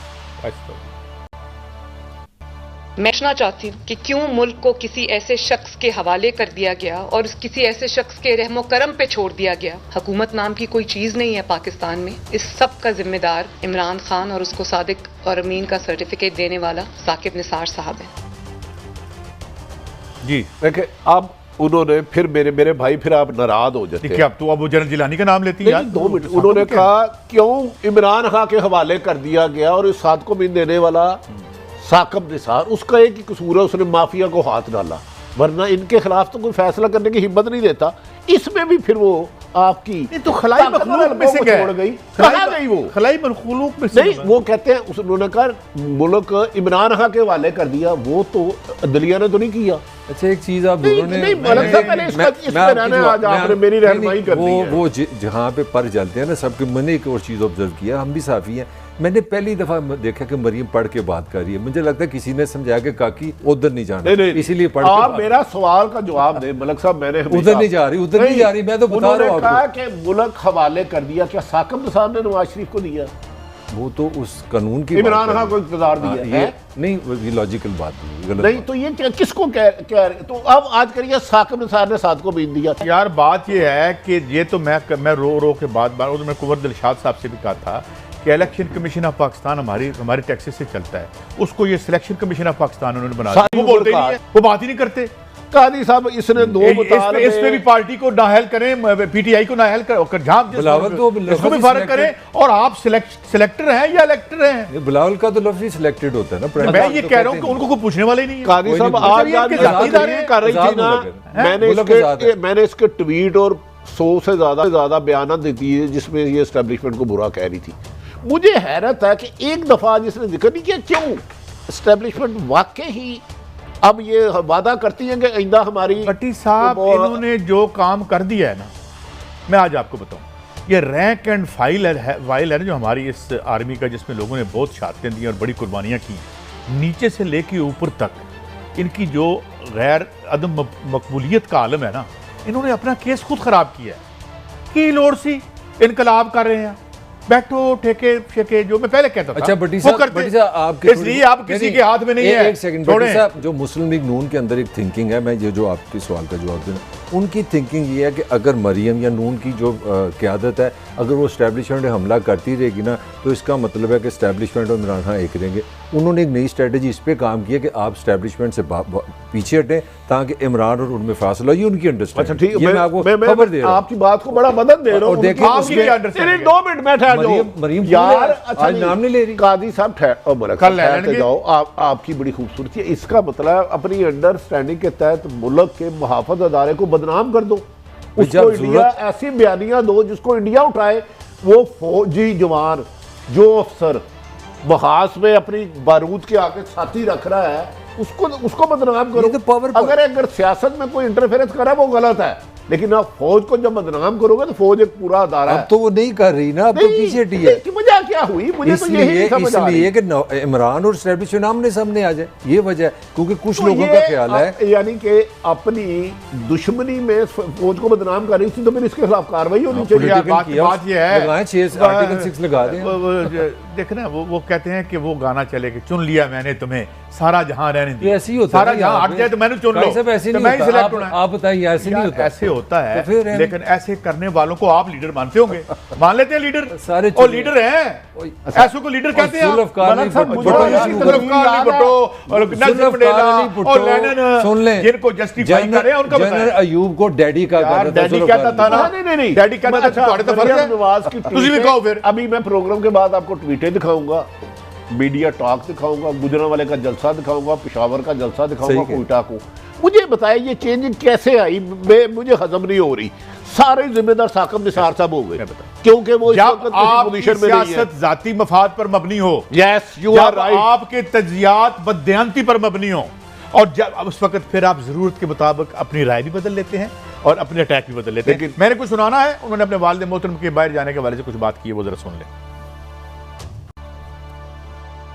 मैं पूछना चाहती हूँ कि क्यों मुल्क को किसी ऐसे शख्स के हवाले कर दिया गया और किसी ऐसे शख्स के रहमो करम पे छोड़ दिया गया। हुकूमत नाम की कोई चीज नहीं है पाकिस्तान में। इस सब का जिम्मेदार इमरान खान और उसको सादिक और अमीन का सर्टिफिकेट देने वाला साकिब निसार साहब है। जी देखिए अब उन्होंने फिर मेरे भाई फिर आप नाराज हो जाते हैं। अब तो अब जनरल जिलानी का नाम लेती है यार। 2 मिनट उन्होंने कहा क्यों इमरान खान के हवाले कर दिया गया और इस साथ को भी देने वाला साकिब निसार, उसका एक ही कसूर है, उसने माफिया को हाथ डाला, वरना इनके खिलाफ तो कोई फैसला करने की हिम्मत नहीं देता। इसमें भी फिर वो आपकी तो खलाई मखलूक में से छोड़ गई, कहाँ गई वो खलाई मखलूक में से नहीं, वो कहते हैं उन्होंने कहा मुल्क इमरान खान के हवाले कर दिया, वो तो अदलिया ने तो नहीं किया। अच्छा एक चीज आप दोनों ने मेरी रहनुमाई करनी है। वो जहाँ पे पर जलते हैं ना सबके, मैंने एक और चीज ऑब्जर्व किया, हम भी साफी हैं, मैंने पहली दफा देखा कि मरियम पढ़ के बात कर रही है, मुझे लगता है किसी ने समझाया कि काकी उधर नहीं जाना, इसीलिए पढ़ आप मेरा सवाल का जवाब दे मलक साहब। मैंने उधर नहीं जा रही, मैं तो बता रहा हूँ कहा कि मुल्क हवाले कर दिया, क्या साकिब साहब ने नवाज शरीफ को दिया? वो तो उस कानून की इमरान खान को इख्तियार दिया है। नहीं ये लॉजिकल बात नहीं, तो ये किसको कह तो अब आज करिए साकिब निसार ने साथ को बीन दिया। यार बात ये है कि ये तो मैं रो के बाद मैं कुंवर दिलशाद साहब से भी कहा था कि इलेक्शन कमीशन ऑफ पाकिस्तान हमारे टैक्सेस से चलता है, उसको ये सिलेक्शन कमीशन ऑफ पाकिस्तान उन्होंने बना दिया। वो बोलते नहीं है, वो बात ही नहीं करते। कादी साहब इसने इस पे भी पार्टी को नाअहल करें, पीटीआई को नाअहल करें, इसको भी फारग करें। और आप सिलेक्टर हैं या इलेक्टर हैं? बिलावल का तो लफ्ज सिलेक्टेड होता है ना। मैं ये कह रहा हूँ कि उनको कोई पूछने वाले नहीं है। कादी साहब आज कर रही थी ना, मैंने इसके ट्वीट और 100 से ज्यादा बयान देती है जिसमें ये एस्टेब्लिशमेंट को बुरा कह रही थी। मुझे हैरत है कि एक दफा जिसने जिक्र नहीं किया, क्यों एस्टेब्लिशमेंट वाकई ही अब ये वादा करती है कि आइंदा हमारी। भट्टी साहब इन्होंने जो काम कर दिया है ना, मैं आज आपको बताऊं, ये रैंक एंड फाइल है ना जो हमारी इस आर्मी का, जिसमें लोगों ने बहुत शहादतें दी और बड़ी कुर्बानियां की, नीचे से लेके ऊपर तक इनकी जो गैर अदम मकबूलियत का आलम है ना, इन्होंने अपना केस खुद खराब किया है। की लोड़ सी इनकलाब कर रहे हैं, बैठो ठेके शेके, जो मैं पहले कहता था। अच्छा भट्टी साहब आपके इसलिए आप किसी के हाथ में नहीं है। एक सेकंड भट्टी साहब, जो मुस्लिम लीग नून के अंदर एक थिंकिंग है, मैं ये जो आपके सवाल का जवाब देना, उनकी थिंकिंग ये है कि अगर मरियम या नून की जो क़यादत है, अगर वो इस्टेब्लिशमेंट हमला करती रहेगी ना, तो इसका मतलब है कि इस्टेब्लिशमेंट और इमरान खान एक रहेंगे। उन्होंने एक नई स्ट्रेटजी इस पर काम किया कि आप इस्टेब्लिशमेंट से पीछे हटें ताकि इमरान और उनमें फासला, ये उनकी अंडरस्टैंडिंग। अच्छा ठीक है, मैं आपको खबर दे रहा हूं, आपकी बात को बड़ा मदद दे रहा हूं। देखिए 2 मिनट में ठहर जाओ मरियम यार। अच्छा आज नाम नहीं ले रही। कादी साहब कल ले जाओ, आपकी बड़ी खूबसूरती है। इसका मतलब अपनी अंडरस्टैंडिंग के तहत मुल्क के मुहाफिज अदारे को बदनाम कर दो, उसको इंडिया ऐसी बयानियां दो जिसको इंडिया उठाए। वो फौजी जवान जो अफसर बहास में अपनी बारूद के आगे साथी रख रहा है, उसको बदनाम करो। तो अगर सियासत में कोई इंटरफेरेंस करे वो गलत है, लेकिन आप फौज को जब बदनाम करोगे तो फौज एक पूरा अदारा है। अब तो वो नहीं कर रही ना, अब तो पीछे हटी है। वजह क्या हुई? मुझे तो यही समझ आ रही है कि इमरान और एस्टेब्लिशमेंट आमने सामने आ जाए, ये वजह है। क्योंकि कुछ लोगों का ख्याल है यानी कि अपनी दुश्मनी में फौज को बदनाम कर रही थी, तो फिर इसके खिलाफ कार्रवाई होनी चाहिए। बात ये है, आर्टिकल 6 लगा दें। देख ना वो कहते हैं कि वो गाना चले कि चुन लिया मैंने तुम्हें, सारा जहां रहने दिया। ऐसे ही होता है, सारा जहां हट जाए तो मैंने चुन लो। सब ऐसे तो नहीं मैं ही सिलेक्ट होना। आप बताइए, ऐसे नहीं होता। ऐसे होता है, तो फिर लेकिन ऐसे करने वालों को आप लीडर मानते होंगे। मान लेते हैं लीडर, सारे और लीडर हैं, ऐसे को लीडर कहते हैं। जिनको जस्टिफाई कर रहे हैं उनका जनरल अयूब को डैडी का डैडी कहता था ना, नहीं डैडी कहता था। नवाज की तुझे भी कहो फिर। अभी मैं प्रोग्राम के बाद आपको ट्वीटें दिखाऊंगा, मीडिया टॉक दिखाऊंगा, गुजरांवाले का जलसा दिखाऊंगा, पेशावर का जलसा दिखाऊंगा, कोयटा को। मुझे बताया ये चेंजिंग कैसे आई, मुझे हजम नहीं हो रही। सारे जिम्मेदार साकिब निसार साहब हो गए, क्योंकि वो जब आपकी सियासत जाती मफाद पर मबनी हो, यस यू आर राइट, आपके तज्जियात बददयांती पर मबनी हो, और जब उस वक्त फिर आप जरूरत के मुताबिक अपनी राय भी बदल लेते हैं और अपने अटैक भी बदल लेते हैं। मैंने कुछ सुनाना है, उन्होंने अपने वालिद मोहतरम के बाहर जाने के हवाले से कुछ बात की है, वो जरा सुन लें।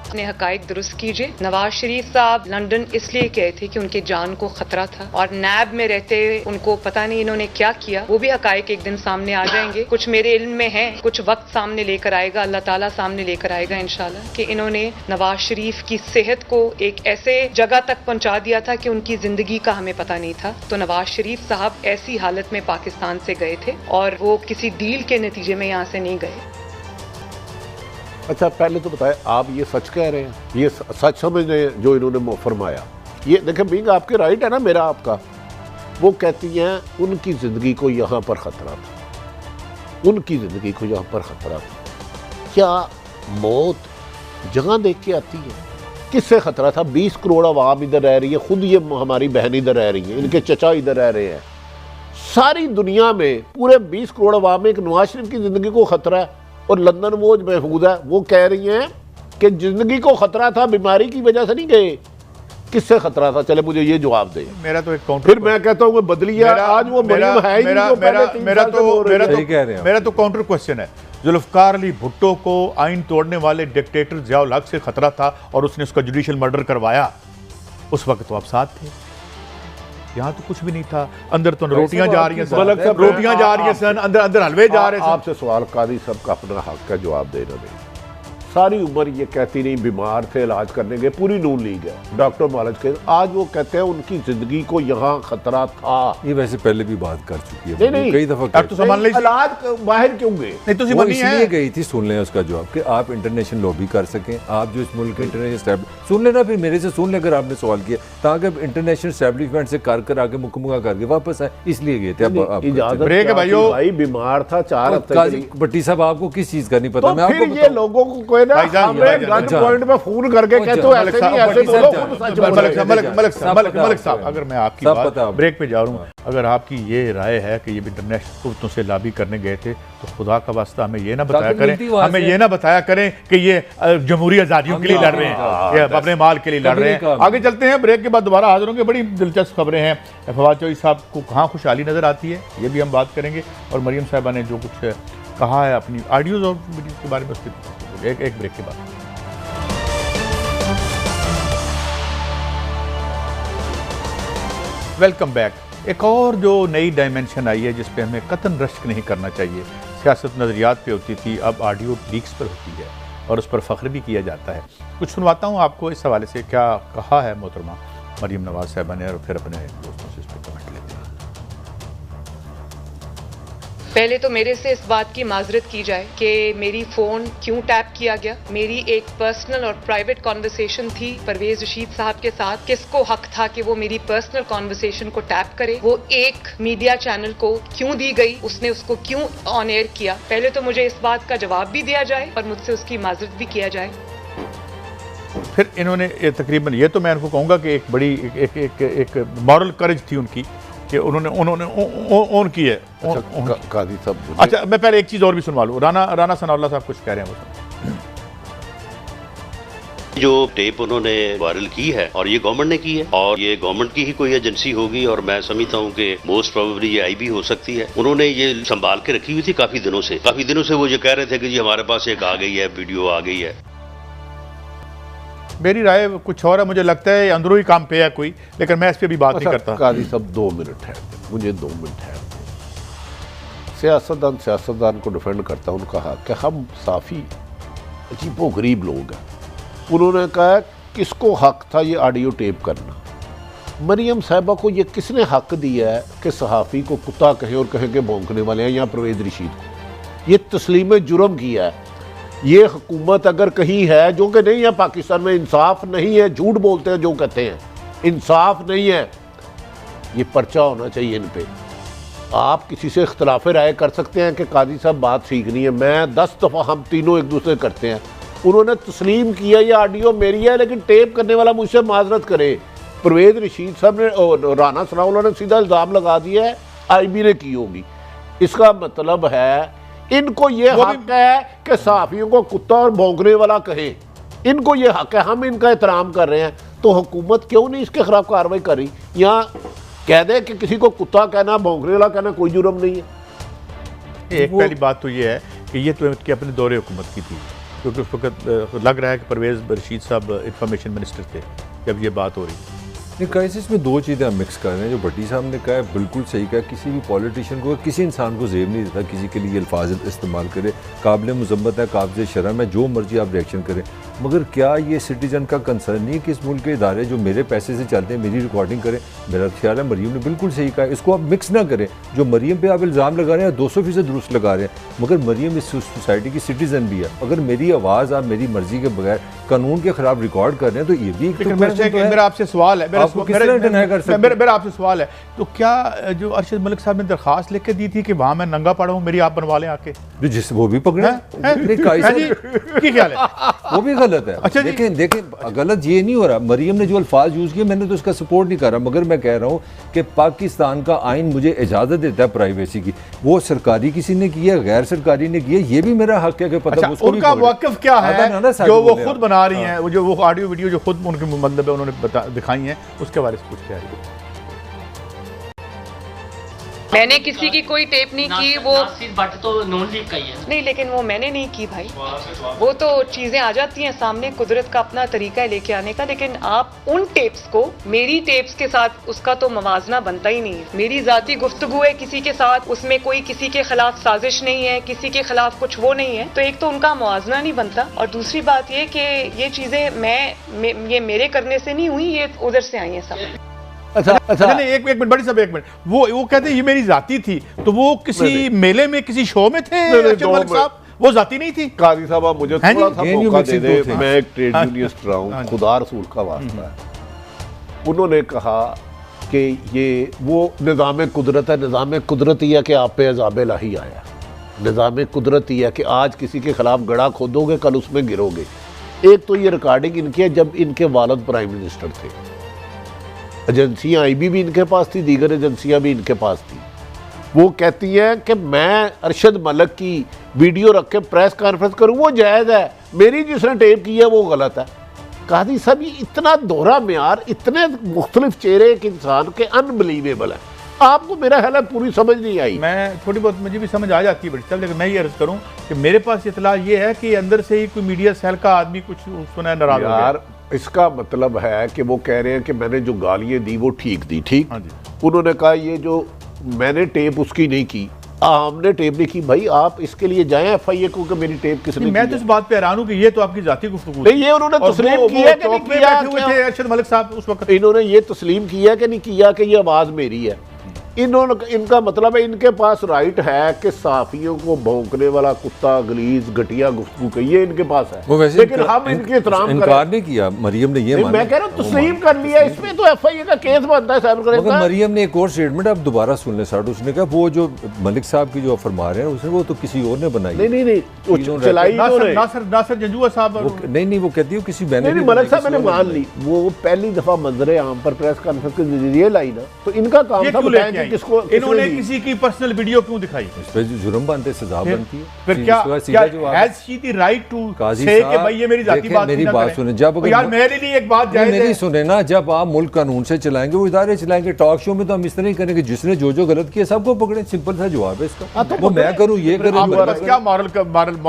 अपने हकाइक दुरुस्त कीजिए। नवाज शरीफ साहब लंदन इसलिए गए थे कि उनकी जान को खतरा था और नैब में रहते उनको पता नहीं इन्होंने क्या किया, वो भी हकाइक एक दिन सामने आ जाएंगे। कुछ मेरे इल्म में है, कुछ वक्त सामने लेकर आएगा, अल्लाह ताला सामने लेकर आएगा इंशाल्लाह, कि इन्होंने नवाज शरीफ की सेहत को एक ऐसे जगह तक पहुंचा दिया था कि उनकी जिंदगी का हमें पता नहीं था। तो नवाज शरीफ साहब ऐसी हालत में पाकिस्तान से गए थे और वो किसी डील के नतीजे में यहाँ से नहीं गए। अच्छा, पहले तो बताएं, आप ये सच कह रहे हैं, ये सच समझ जो इन्होंने फरमाया? ये देखें बीइंग आपके राइट है ना, मेरा आपका। वो कहती हैं उनकी ज़िंदगी को यहाँ पर ख़तरा था, उनकी ज़िंदगी को यहाँ पर ख़तरा था। क्या मौत जगह देख के आती है? किससे ख़तरा था? 20 करोड़ आवाम इधर रह रही है, खुद ये हमारी बहन इधर रह रही है, इनके चचा इधर रह रहे हैं। सारी दुनिया में पूरे 20 करोड़ आवाम में एक नवाज शरीफ की ज़िंदगी को ख़तरा है और लंदन वो महफूज है। वो कह रही हैं कि ज़िंदगी को ख़तरा था, बीमारी की वजह से नहीं गए। किससे खतरा था? चले मुझे ये जवाब दे। मेरा तो एक काउंटर, फिर मैं कहता हूँ बदली है, आज वो मरियम है ही नहीं जो पहले 3 साल से बोल रही है। मेरा तो काउंटर क्वेश्चन है, जुल्फकार अली भुट्टो को आइन तोड़ने वाले डिक्टेटर जियाउल हक से खतरा था और उसने उसका जुडिशियल मर्डर करवाया, उस वक्त तो आप साथ थे। यहाँ तो कुछ भी नहीं था, अंदर तो रोटियां जा रही हैं, रोटियां जा रही हैं सन, अंदर अंदर हलवे जा रहे हैं। आपसे सवाल कादी साहब का अपना हक का जवाब देना नहीं। सारी उम्र ये कहती नहीं बीमार थे, इलाज करने गए, पूरी नून लीग है, डॉक्टर मालज के, आज वो कहते हैं उनकी जिंदगी को यहाँ खतरा था। ये वैसे पहले भी बात कर चुकी है, नहीं कई दफा तो संभाल ली। इलाज बाहर क्यों गए? नहीं तो इसलिए गई थी, सुन लें उसका जवाब कि आप इंटरनेशनल लॉबी कर सकें, आप जो इस मुल्क के इंटरनेशनल स्टैब्लिश, सुन लेना फिर मेरे से सुन ले अगर आपने सवाल किया, ताकि इंटरनेशनल स्टैब्लिशमेंट से कर आगे मुकम्मल करके वापस आए, इसलिए गए थे। अब भाई बीमार था 4 हफ्ते। भट्टी साहब आपको किस चीज का नहीं पता? मैं आपको ये लोगों को कोई ना गन पॉइंट पे फोन करके कहते हो ऐसे नहीं ऐसे बोलो, मलिक साहब, अगर मैं आपकी बात ब्रेक पे जा रहा हूँ, अगर आपकी ये राय है कि ये इंटरनेशनल कुर्तों से लॉबी करने गए थे, तो खुदा का वास्ता हमें ये ना बताया करें, हमें ये ना बताया करें कि ये जमहूरी आज़ादियों के लिए लड़ रहे हैं, ये अपने माल के लिए लड़ रहे हैं। आगे चलते हैं, ब्रेक के बाद दोबारा हाजिर होंगे। बड़ी दिलचस्प खबरें हैं। फवाद चौधरी साहब को कहाँ खुशहाली नजर आती है, ये भी हम बात करेंगे, और मरियम साहिबा ने जो कुछ कहा है अपनी ऑडियोज और वीडियोज के बारे में, उसके एक ब्रेक के बाद। Welcome back. एक और जो नई डायमेंशन आई है जिस पे हमें कतन रश्क नहीं करना चाहिए, सियासत नज़रियात पे होती थी, अब ऑडियो लीक्स पर होती है और उस पर फ़ख्र भी किया जाता है। कुछ सुनवाता हूँ आपको इस हवाले से क्या कहा है मोहतरमा मरियम नवाज साहिबा ने, और फिर अपने दोस्तों से इस पर कमेंट लेते हैं। पहले तो मेरे से इस बात की माजरत की जाए कि मेरी फ़ोन क्यों टैप किया गया। मेरी एक पर्सनल और प्राइवेट कॉन्वर्सेशन थी परवेज रशीद साहब के साथ। किसको हक था कि वो मेरी पर्सनल कॉन्वर्सेशन को टैप करे? वो एक मीडिया चैनल को क्यों दी गई? उसने उसको क्यों ऑन एयर किया? पहले तो मुझे इस बात का जवाब भी दिया जाए और मुझसे उसकी माजरत भी किया जाए। फिर इन्होंने तकरीबन, ये तो मैं उनको कहूँगा कि एक बड़ी एक मॉरल करेज थी उनकी कि उन्होंने ऑन की है। काजी साहब, अच्छा मैं पहले एक चीज़ और भी सुनवा लूँ। राना सनाउल्लाह साहब कुछ कह रहे हैं, वो जो टेप उन्होंने वायरल की है और ये गवर्नमेंट ने की है, और ये गवर्नमेंट की ही कोई एजेंसी होगी, और मैं समझता हूँ कि मोस्ट प्रोबेबली ये आईबी हो सकती है। उन्होंने ये संभाल के रखी हुई थी काफी दिनों से वो ये कह रहे थे कि जी हमारे पास एक आ गई है, वीडियो आ गई है। मेरी राय कुछ और है, मुझे लगता है अंदरूनी काम पे है कोई, लेकिन मैं इस पर भी बात नहीं करता। काजी साहब 2 मिनट है, मुझे 2 मिनट है। सियासतदान को डिफेंड करता हूँ, कहा कि हम साफ़ी अजीबो गरीब लोग हैं। उन्होंने कहा किसको हक था ये ऑडियो टेप करना? मरियम साहिबा को ये किसने हक दिया है कि सहाफ़ी को कुत्ता कहें और कहें कि भौंकने वाले हैं, या परवेज रशीद को? ये तस्लीम जुर्म किया है। ये हुकूमत अगर कहीं है जो कि नहीं है, पाकिस्तान में इंसाफ नहीं है, झूठ बोलते हैं जो कहते हैं, इंसाफ नहीं है, ये पर्चा होना चाहिए इन पे। आप किसी से इख्तलाफ राय कर सकते हैं कि काजी साहब बात सीखनी है, मैं 10 दफ़ा हम तीनों एक दूसरे करते हैं। उन्होंने तस्लीम किया ये ऑडियो मेरी है, लेकिन टेप करने वाला मुझसे माजरत करे। परवेज रशीद साहब ने और राना सनाउल्लाह ने सीधा इल्ज़ाम लगा दिया है आईबी ने की होगी। इसका मतलब है इनको ये हक है कि सहाफ़ियों को कुत्ता और भौंकने वाला कहे, इनको ये हक है, हम इनका एहतराम कर रहे हैं। तो हुकूमत क्यों नहीं इसके खिलाफ कार्रवाई कर रही? यहाँ कह दे कि किसी को कुत्ता कहना, भौंकने वाला कहना कोई जुर्म नहीं है। एक पहली बात तो ये है कि ये तो इसके अपने दौरे हुकूमत की थी, क्योंकि उस वक्त लग रहा है कि परवेज़ रशीद साहब इंफॉर्मेशन मिनिस्टर थे जब ये बात हो रही है। नहीं, कैसे इसमें दो चीज़ें हम मिक्स कर रहे हैं। जो भट्टी साहब ने कहा है बिल्कुल सही कहा, किसी भी पॉलिटिशियन को, किसी इंसान को ज़ेब नहीं देता किसी के लिए अल्फाज इस्तेमाल करे। काबिल मुज़म्मत है, काबिल शर्म है, जो मर्जी आप रिएक्शन करें, मगर क्या ये सिटीजन का कंसर्न नहीं है कि इस मुल्क के इदारे जो मेरे पैसे से चलते हैं मेरी रिकॉर्डिंग करें। मेरा ख्याल है मरीम ने बिल्कुल सही कहा, इसको आप मिक्स ना करें। जो मरीम पे आप इल्ज़ाम लगा रहे हैं 200% दुरुस्त लगा रहे हैं, मगर मरीम इस सोसाइटी की सिटीज़न भी है। अगर मेरी आवाज़ आप मेरी मर्जी के बगैर कानून के खिलाफ रिकॉर्ड कर रहे हैं तो ये भी मेरा आपसे सवाल है, मेरा आपसे सवाल है, तो क्या जो अरशद मलिक साहब ने दरखास्त लिख के दी थी कि वहाँ मैं नंगा पड़ा हूँ, मेरी आप बनवा लें आके, जिस वो भी पकड़े की ख्याल है? वो भी गलत है। अच्छा देखें गलत ये नहीं हो रहा। मरीम ने जो अल्फाज यूज़ किए मैंने तो उसका सपोर्ट नहीं कर रहा, मगर मैं कह रहा हूँ कि पाकिस्तान का आइन मुझे इजाज़त देता है प्राइवेसी की। वो सरकारी किसी ने किया, गैर सरकारी ने किया, ये भी मेरा हक है कि पता उसको उनका मौक़िफ़ क्या है जो वो खुद बना रही हैं, वो जो वो ऑडियो वीडियो जो खुद उनके मतलब है उन्होंने दिखाई हैं, उसके बारे में कुछ कह रही है? मैंने किसी की कोई टेप नहीं की, वो बट तो नॉन लीग का ही है नहीं, लेकिन वो मैंने नहीं की भाई। वो तो चीजें आ जाती हैं सामने, कुदरत का अपना तरीका है लेके आने का। लेकिन आप उन टेप्स को मेरी टेप्स के साथ, उसका तो मवाजना बनता ही नहीं है। मेरी जाती गुफ्तगू है किसी के साथ, उसमें कोई किसी के खिलाफ साजिश नहीं है, किसी के खिलाफ कुछ वो नहीं है, तो एक तो उनका मवाजना नहीं बनता, और दूसरी बात ये कि ये चीजें ये मेरे करने से नहीं हुई, ये उधर से आई हैं सब। अच्छा नहीं, एक मिनट बड़ी साहब, एक मिनट, वो कहते हैं ये मेरी जाती थी, तो वो किसी मेले में किसी शो में थे अरशद मलिक साहब, वो जाती नहीं थी? काजी साहब आप मुझे थोड़ा सा मौका दे दे, मैं एक ट्रेड हाँ। यूनियनिस्ट रहा हूँ, खुदा रसूल का वास्ता है। उन्होंने कहा कि ये वो निज़ाम कुदरत है, निज़ाम कुदरत ही है कि आप पे अज़ाब इलाही आया, निज़ाम कुदरत ही है कि आज किसी के खिलाफ गड़ा खोदोगे कल उसमें गिरोगे। एक तो ये रिकॉर्डिंग इनकी है जब इनके वालिद प्राइम मिनिस्टर थे, एजेंसियां आईबी भी इनके पास थी, दीगर एजेंसियां भी इनके पास थी। वो कहती हैं कि मैं अरशद मलिक की वीडियो रख के प्रेस कॉन्फ्रेंस करूं, वो जायज़ है, मेरी जिसने टेप की है वो गलत है। कादी साहब ये इतना दोहरा म्यार, इतने मुख्तलिफ चेहरे एक इंसान के अनबिलीवेबल है। आपको मेरा ख्याल है पूरी समझ नहीं आई। मैं थोड़ी बहुत मुझे भी समझ आ जाती है बड़ी साहब, लेकिन मैं ये अर्ज करूं कि मेरे पास इतला ये है कि अंदर से ही कोई मीडिया सेल का आदमी कुछ सुना नाराज हो गया। इसका मतलब है कि वो कह रहे हैं कि मैंने जो गालियां दी वो ठीक दी, ठीक। हाँ जी। उन्होंने कहा ये जो मैंने टेप उसकी नहीं की, हमने टेप नहीं की। भाई आप इसके लिए जाएं FIA को कि मेरी टेप किसने मैं तो इस बात पे हैरान हूं कि ये तो आपकी जाती गुफ्तगू नहीं, ये उन्होंने तस्लीम किया कि नहीं किया, अरशद मलिक साहब उस वक्त इन्होंने ये तस्लीम किया कि नहीं किया कि ये आवाज मेरी है। इनका मतलब है इनके पास राइट है कि सहाफियों को भौंकने वाला कुत्ता, गलीज, घटिया गुफ्तगू कहिए, इनके पास है, लेकिन हम इनके एहतराम इनकार नहीं किया। मरियम ने ये माना, मैं कह रहा हूं तस्लीम कर लिया, इसमें तो FIA का केस बनता है साहब। मगर मरियम ने एक और स्टेटमेंट आप दोबारा सुन लें सर, उसने कहा वो जो मलिक साहब की जो फरमा रहे हैं उसने वो तो किसी और ने बनाई। नहीं चलाई नासिर जंजुआ साहब, नहीं वो कहती हूँ किसी मैंने मलिक साहब मैंने मान ली, वो पहली दफा मंजरे आम पर प्रेस कॉन्फ्रेंस के जरिए लाई ना, तो इनका काम था किसको, इन्होंने किसी की पर्सनल वीडियो क्यों दिखाई? इस पे जुर्म बनते, सजा बनती है। फिर क्या has she the right to say कि भाई ये मेरी जाती बात, मेरी बात सुने। जब यार मेरे लिए एक बात जायज़ है, मेरी सुने ना, जब आप मुल्क कानून से चलाएंगे वो इदारे चलाएंगे। टॉक शो में तो हम इस तरह ही करेंगे, जिसने जो गलत किया सबको पकड़े, सिंपल सा जवाब है इसका। वो मैं करूँ ये करूँ, क्या मॉरल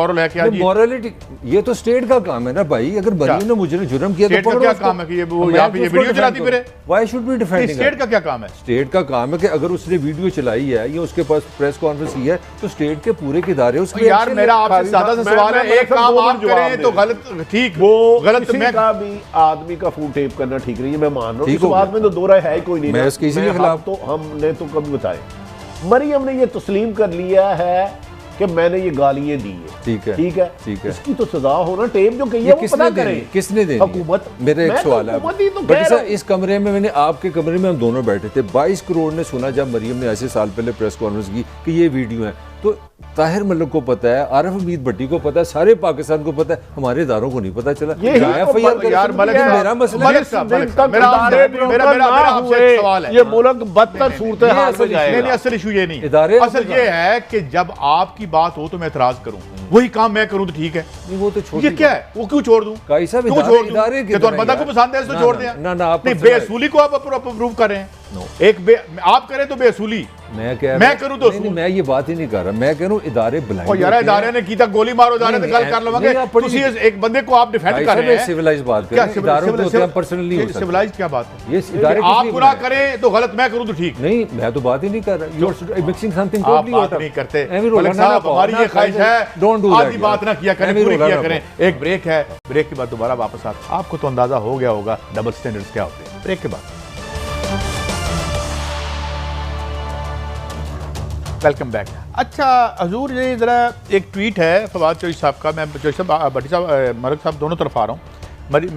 है? क्या मॉरलिटी? ये तो स्टेट का काम है ना भाई। अगर मरीम ने मुझे जुर्म किया तो क्या काम है कि वो यहाँ पे ये वीडियो चलाती फिरे? Why should be defending? State का क्या काम है? स्टेट का काम है कि अगर उसने वीडियो चलाई है या उसके पास प्रेस कॉन्फ्रेंस की है तो स्टेट के पूरे के इदारे उसके। यार मेरा आपसे सादा सा सवाल है, एक काम आप करें तो गलत, ठीक वो गलत मैं का भी आदमी का फूड टेप करना ठीक नहीं है, मैं मान रहा हूँ, इस हो बात में तो दो राय है ही कोई नहीं। मैं इसके इसीलिए खिलाफ तो हमने तो कभी बताए, मरियम ने ये तस्लीम कर लिया है कि मैंने ये गालियां दी है, ठीक है, इसकी तो सजा होना, टेप जो कही है वो पता करें किसने दी, हुकूमत। मेरा एक सवाल है, बट इस कमरे में, मैंने आपके कमरे में हम दोनों बैठे थे, 22 करोड़ ने सुना जब मरियम ने ऐसे साल पहले प्रेस कॉन्फ्रेंस की कि ये वीडियो है, तो ताहिर मलिक को पता है, आरिफ हमीद भट्टी को पता है, सारे पाकिस्तान को पता है, हमारे इदारों को नहीं पता चला। यार मेरा मसला ये मुल्क बदतर सूरत हाल में जाएगा। असल इशू ये नहीं, असल ये है कि जब आपकी बात हो तो मैं एतराज करूं, वही काम मैं करूं तो ठीक है। वो तो छोड़, ये क्या है, वो क्यों छोड़ दूं? काई साहब इदारे के तो बंदा को पसंद है तो छोड़ दें ना, आप बेअसूली को आप अप्रूव कर रहे हैं। एक आप करें तो बेअसूली, मैं करूं तो नहीं, मैं ये बात ही नहीं कर रहा, मैं कह रहा हूं इदारे बुलाए। और यार इदारे ने कीता गोली मारो इदारे तो गल कर लवांगे। तुसी एक बंदे को आप डिफेंड कर रहे हैं, सिविलाइज बात कर रहे हैं, इदारों को हम पर्सनली हो सकते। सिविलाइज क्या बात है? ये इदारे आप बुरा करें तो गलत, मैं करूं तो ठीक। नहीं, मैं तो बात ही नहीं कर रहा। You are mixing something totally बात नहीं करते। मलिक साहब हमारी ये ख्वाहिश है आधी बात ना किया करें, पूरी किया करें। एक ब्रेक है, ब्रेक के बाद दोबारा वापस आते। आपको तो अंदाजा हो गया होगा डबल स्टैंडर्ड्स क्या होते हैं। ब्रेक के बाद वेलकम बैक। अच्छा हजूर, ये ज़रा एक ट्वीट है फवाद चौधरी साहब का, मैं चौधरी साहब भट्टी साहब मलिक साहब दोनों तरफ आ रहा हूँ।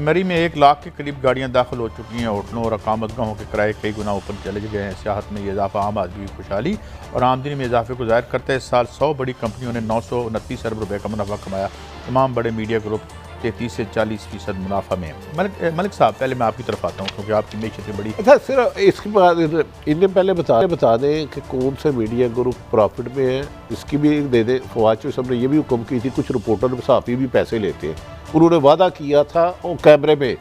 मरी में 1 लाख के करीब गाड़ियाँ दाखिल हो चुकी हैं। होटलों और अकामतगाहों के किराए कई गुना ऊपर चले गए हैं। सियाहत में ये इजाफा आम आदमी की खुशहाली और आमदनी में इजाफे को ज़ाहिर करता है। इस साल 100 बड़ी कंपनियों ने 929 अरब रुपये का मुनाफा कमाया। तमाम बड़े मीडिया ग्रुप 33 से 40% मुनाफा में। मलिक साहब, पहले मैं आपकी तरफ आता हूँ क्योंकि आपकी मैशत बड़ी। अच्छा, सिर्फ इसके बाद इन्हें पहले बता दें कि कौन से मीडिया ग्रुप प्रॉफिट में है, इसकी भी दे दें। फवाद चौधरी साहब ने ये भी हुक्म की थी, कुछ रिपोर्टर सहाफ़ी भी पैसे लेते हैं। उन्होंने वादा किया था वो कैमरे में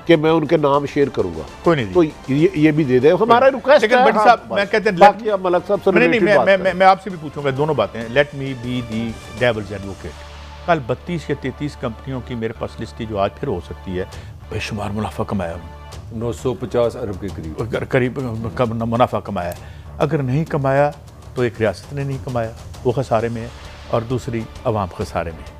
कि मैं उनके नाम शेयर करूंगा। कोई नहीं, तो ये भी दे दे, हमारा रिक्वेस्ट है। लेकिन साहब मैं कहते हैं बाकी मलिक साहब से नहीं, मैं आपसे भी पूछूंगा दोनों बातें। Let me be the devil's advocate. कल 32 या 33 कंपनियों की मेरे पास लिस्ट थी जो आज फिर हो सकती है। बेशुमार मुनाफा कमाया, 950 अरब के करीब मुनाफा कमाया। अगर नहीं कमाया तो एक रियासत ने नहीं कमाया, वो खसारे में है, और दूसरी अवाम खसारे में है।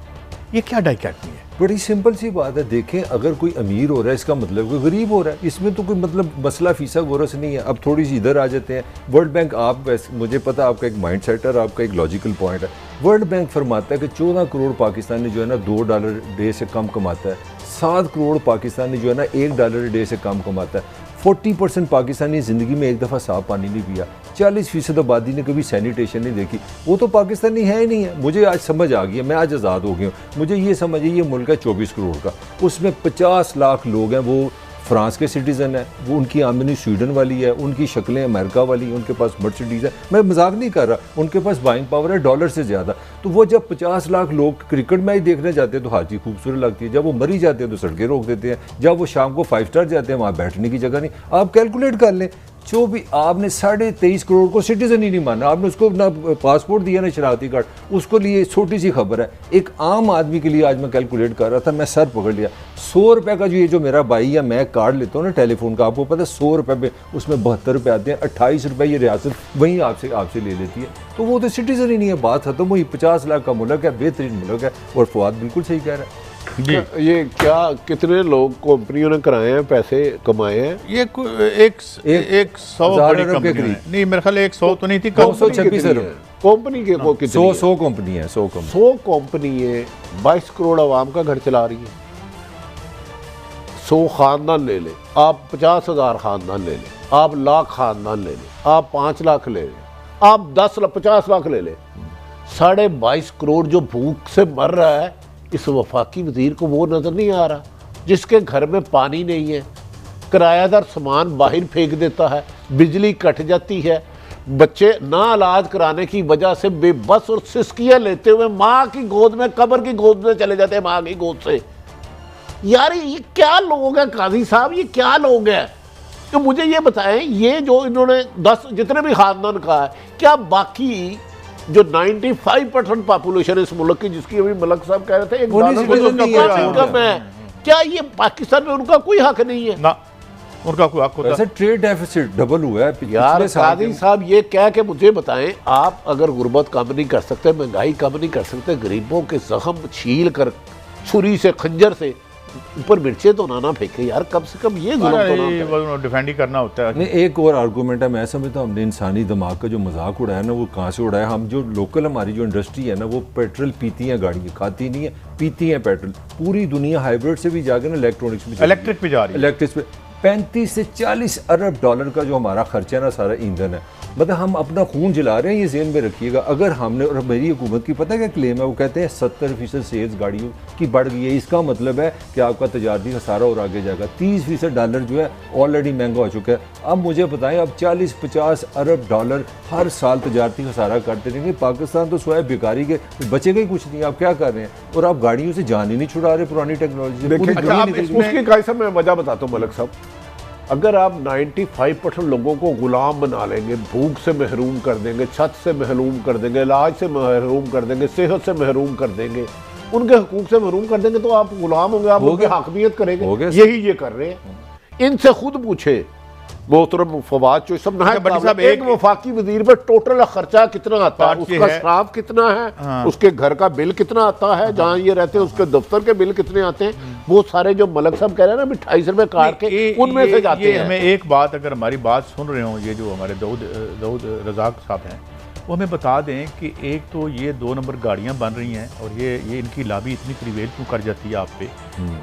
ये क्या डाइकैटमी है? बड़ी सिंपल सी बात है। देखें, अगर कोई अमीर हो रहा है इसका मतलब कोई गरीब हो रहा है। इसमें तो कोई मतलब मसला फीसा गोरस नहीं है। अब थोड़ी सी इधर आ जाते हैं। वर्ल्ड बैंक, आप मुझे पता है आपका एक माइंड सेट है, आपका एक लॉजिकल पॉइंट है। वर्ल्ड बैंक फरमाता है कि 14 करोड़ पाकिस्तानी जो है ना $2 डे से कम कमाता है। 7 करोड़ पाकिस्तानी जो है ना $1 डे से कम कमाता है। 40% पाकिस्तानी ज़िंदगी में एक दफ़ा साफ पानी नहीं पिया। 40% आबादी ने कभी सैनिटेशन नहीं देखी। वो तो पाकिस्तानी है ही नहीं है। मुझे आज समझ आ गई है, मैं आज आज़ाद हो गया हूँ। मुझे ये समझिए, ये मुल्क है 24 करोड़ का, उसमें 50 लाख लोग हैं वो फ्रांस के सिटीज़न है, वो उनकी आमदनी स्वीडन वाली है, उनकी शक्लें अमेरिका वाली, उनके पास मर्सिडीज़ है। मैं मजाक नहीं कर रहा, उनके पास बाइंग पावर है डॉलर से ज़्यादा। तो वो जब 50 लाख लोग क्रिकेट मैच देखने जाते हैं तो हाजी खूबसूरत लगती है, जब वो मरी जाते हैं तो सड़कें रोक देते हैं, जब वो शाम को 5 स्टार जाते हैं वहाँ बैठने की जगह नहीं। आप कैलकुलेट कर लें, जो भी आपने 23.5 करोड़ को सिटीजन ही नहीं माना, आपने उसको ना पासपोर्ट दिया ना शरारती कार्ड, उसको लिए छोटी सी खबर है। एक आम आदमी के लिए आज मैं कैलकुलेट कर रहा था, मैं सर पकड़ लिया। 100 रुपये का जो मेरा भाई या मैं कार्ड लेता हूँ ना टेलीफोन का, आपको पता है 100 रुपये पे उसमें 72 रुपये आते हैं। 28 रुपये ये रियासत वहीं आपसे ले लेती है। तो वो तो सिटीजन ही नहीं है। बात खत्म हुई। 50 लाख का मुल्क है, बेहतरीन मुल्क है। और फवाद बिल्कुल सही कह रहा है। ये क्या कितने लोग कंपनियों ने कराए हैं, पैसे कमाए हैं? ये एक 100 बड़ी कंपनी नहीं, मेरे ख्याल 100 तो नहीं थी, 926 अरब कंपनी के को कितनी? 100 कंपनी है। 100 कंपनी है, 22 करोड़ आवाम का घर चला रही है। 100 खानदान ले ले आप, 50,000 खानदान ले ले आप, लाख खानदान ले ले आप, 5 लाख ले ले आप, 50 लाख ले ले। 22.5 करोड़ जो भूख से मर रहा है, इस वफाकी वजीर को वो नजर नहीं आ रहा, जिसके घर में पानी नहीं है, किरायादार सामान बाहर फेंक देता है, बिजली कट जाती है, बच्चे ना इलाज कराने की वजह से बेबस और सिसकियां लेते हुए माँ की गोद में, कब्र की गोद में चले जाते हैं, माँ की गोद से। यार ये क्या लोग हैं काजी साहब, ये क्या लोग हैं? तो मुझे ये बताएं, ये जो इन्होंने 10 जितने भी खानदान कहा है, क्या बाकी जो 95% पॉपुलेशन इस मुल्क की, जिसकी अभी मलिक साहब कह रहे थे इनकम है, क्या ये पाकिस्तान में उनका कोई हक नहीं है? ना, उनका कोई हक होता है। ट्रेड डेफिसिट डबल हुआ है यार। कादी साहब ये कह के मुझे बताएं, आप अगर गुर्बत कम नहीं कर सकते, महंगाई कम नहीं कर सकते, गरीबों के जख्म छील कर छुरी से, खंजर से ऊपर मिर्चे तो ना फेंके यार, कम से कम ये डिफेंड ही करना होता है। नहीं, एक और आर्गूमेंट है, मैं समझता हूँ हमने इंसानी दिमाग का जो मजाक उड़ाया ना, वो कहाँ से उड़ाया? हम जो लोकल हमारी जो इंडस्ट्री है ना, वो पेट्रोल पीती है, गाड़ियाँ खाती नहीं है, पीती हैं पेट्रोल। पूरी दुनिया हाइब्रिड से भी जाकर ना इलेक्ट्रॉनिक्स में, इलेक्ट्रिक पे जा रही है। इलेक्ट्रिक पे 35 से 40 अरब डॉलर का जो हमारा खर्चा है ना, सारा ईंधन है। मतलब हम अपना खून जला रहे हैं, ये ज़हन में रखिएगा। अगर हमने, और मेरी हुकूमत की पता है क्या क्लेम है, वो कहते हैं 70% सेल्स गाड़ियों की बढ़ गई है। इसका मतलब है कि आपका तजारती खसारा और आगे जाएगा। 30% डॉलर जो है ऑलरेडी महंगा हो चुका है। अब मुझे बताएं, अब 40-50 अरब डॉलर हर साल तजारती खसारा करते रहेंगे। पाकिस्तान तो स्वयं बेकारी के बचेगा ही कुछ नहीं। आप क्या कर रहे हैं? और आप गाड़ियों से जान ही नहीं छुड़ा रहे पुरानी टेक्नोलॉजी। उसकी मैं वजह बताता हूँ मलिक साहब। अगर आप 95% लोगों को गुलाम बना लेंगे, भूख से महरूम कर देंगे, छत से महरूम कर देंगे, इलाज से महरूम कर देंगे, सेहत से महरूम कर देंगे, उनके हकूक से महरूम कर देंगे, तो आप गुलाम होंगे, आप उनकी हकमियत करेंगे। यही ये कर रहे हैं। इनसे खुद पूछे मोहतरम फवाद चौधरी सब ना, एक वफाकी वजीर पे टोटल खर्चा कितना आता है, उसका स्टाफ कितना है, उसके घर का बिल कितना आता है, जहाँ ये रहते हैं उसके दफ्तर के बिल कितने आते हैं, वो सारे जो मलक साहब कह रहे हैं ना 28 रुपए काट के उनमें से जाते हैं। हमें एक बात, अगर हमारी बात सुन रहे हो, ये जो हमारे दाऊद रज़ाक साहब हैं, वो हमें बता दें कि एक तो ये 2 नंबर गाड़ियाँ बन रही हैं और ये इनकी लाभी इतनी प्रिवेल क्यों कर जाती है आप पे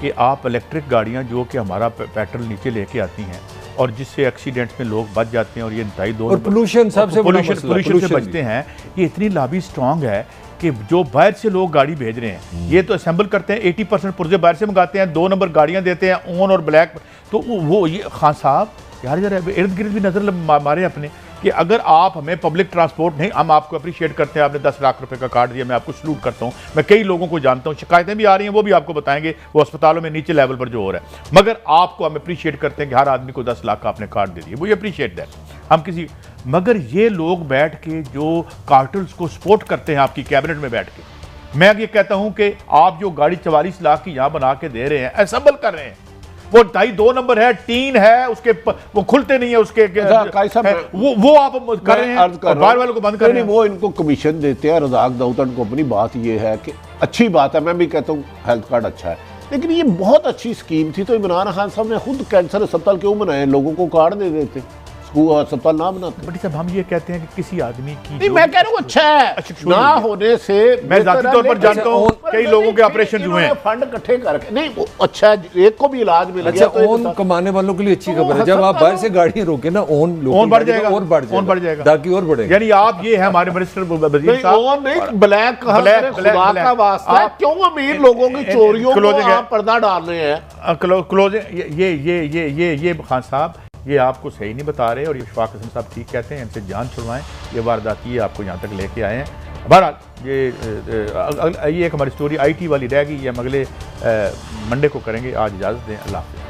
कि आप इलेक्ट्रिक गाड़ियाँ जो कि हमारा पेट्रोल नीचे लेके आती हैं और जिससे एक्सीडेंट्स में लोग बच जाते हैं और ये इंतहाई दो पोल्यूशन सबसे पोल्यूशन से बचते हैं, ये इतनी लाभी स्ट्रांग है कि जो बाहर से लोग गाड़ी भेज रहे हैं ये तो असेंबल करते हैं, 80% पुर्जे बाहर से मंगाते हैं, 2 नंबर गाड़ियाँ देते हैं ऑन और ब्लैक। तो वो ये खान साहब यार इर्द गिर्द भी नजर मारे अपने कि अगर आप हमें पब्लिक ट्रांसपोर्ट नहीं, हम आपको अप्रिशिएट करते हैं, आपने 10 लाख रुपए का कार्ड दिया, मैं आपको सलूट करता हूं, मैं कई लोगों को जानता हूं, शिकायतें भी आ रही हैं, वो भी आपको बताएंगे, वो अस्पतालों में नीचे लेवल पर जो हो रहा है, मगर आपको हम अप्रिशिएट करते हैं कि हर आदमी को 10 लाख का आपने कार्ड दे दिया, वो अप्रिशिएट दैट हम किसी, मगर ये लोग बैठ के जो कार्टल्स को सपोर्ट करते हैं आपकी कैबिनेट में बैठ के, मैं ये कहता हूं कि आप जो गाड़ी 44 लाख की यहां बना के दे रहे हैं, असेंबल कर रहे हैं, वो 2.5 नंबर है, टीन है, उसके वो खुलते नहीं है, उसके वो आप कर रहे हैं, बाहर वालों को बंद कर रहे हैं। वो इनको कमीशन देते हैं रज़ाक दाऊद एंड कंपनी। बात ये है कि अच्छी बात है, मैं भी कहता हूँ हेल्थ कार्ड अच्छा है, लेकिन ये बहुत अच्छी स्कीम थी, तो इमरान खान साहब ने खुद कैंसर अस्पताल क्यों बनाए, लोगों को कार्ड दे देते, अस्पताल ना बनाते। बट साहब हम ये कहते हैं कि किसी आदमी की नहीं, मैं कह रहा हूँ अच्छा है ना होने से, मैं जाती तौर पर जानता हूँ कई लोगों के ऑपरेशन हुए हैं, फंड इकट्ठे करके, नहीं वो अच्छा है, एक को भी इलाज मिल गया। अच्छा, ओन कमाने वालों के लिए अच्छी खबर है, जब आप बाहर से गाड़ियां रोके ना, ओन बढ़ जाएगा और बढ़ जाएगा ताकि और बढ़ेगा। यानी आप ये है हमारे मिनिस्टर वजीर साहब, नहीं ब्लैक खुदा का वास्ता है, क्यों अमीर लोगों की चोरियों को आप पर्दा डाल रहे हैं? क्लोजिंग ये खान साहब ये आपको सही नहीं बता रहे, और ये इशफाक हसन साहब ठीक कहते हैं, इनसे जान छुड़वाएं, ये वारदाती आपको यहाँ तक लेके आए हैं। बहरहाल ये एक हमारी स्टोरी IT वाली रह गई, ये हम अगले मंडे को करेंगे। आज इजाज़त दें, अल्लाह हाफ़िज़।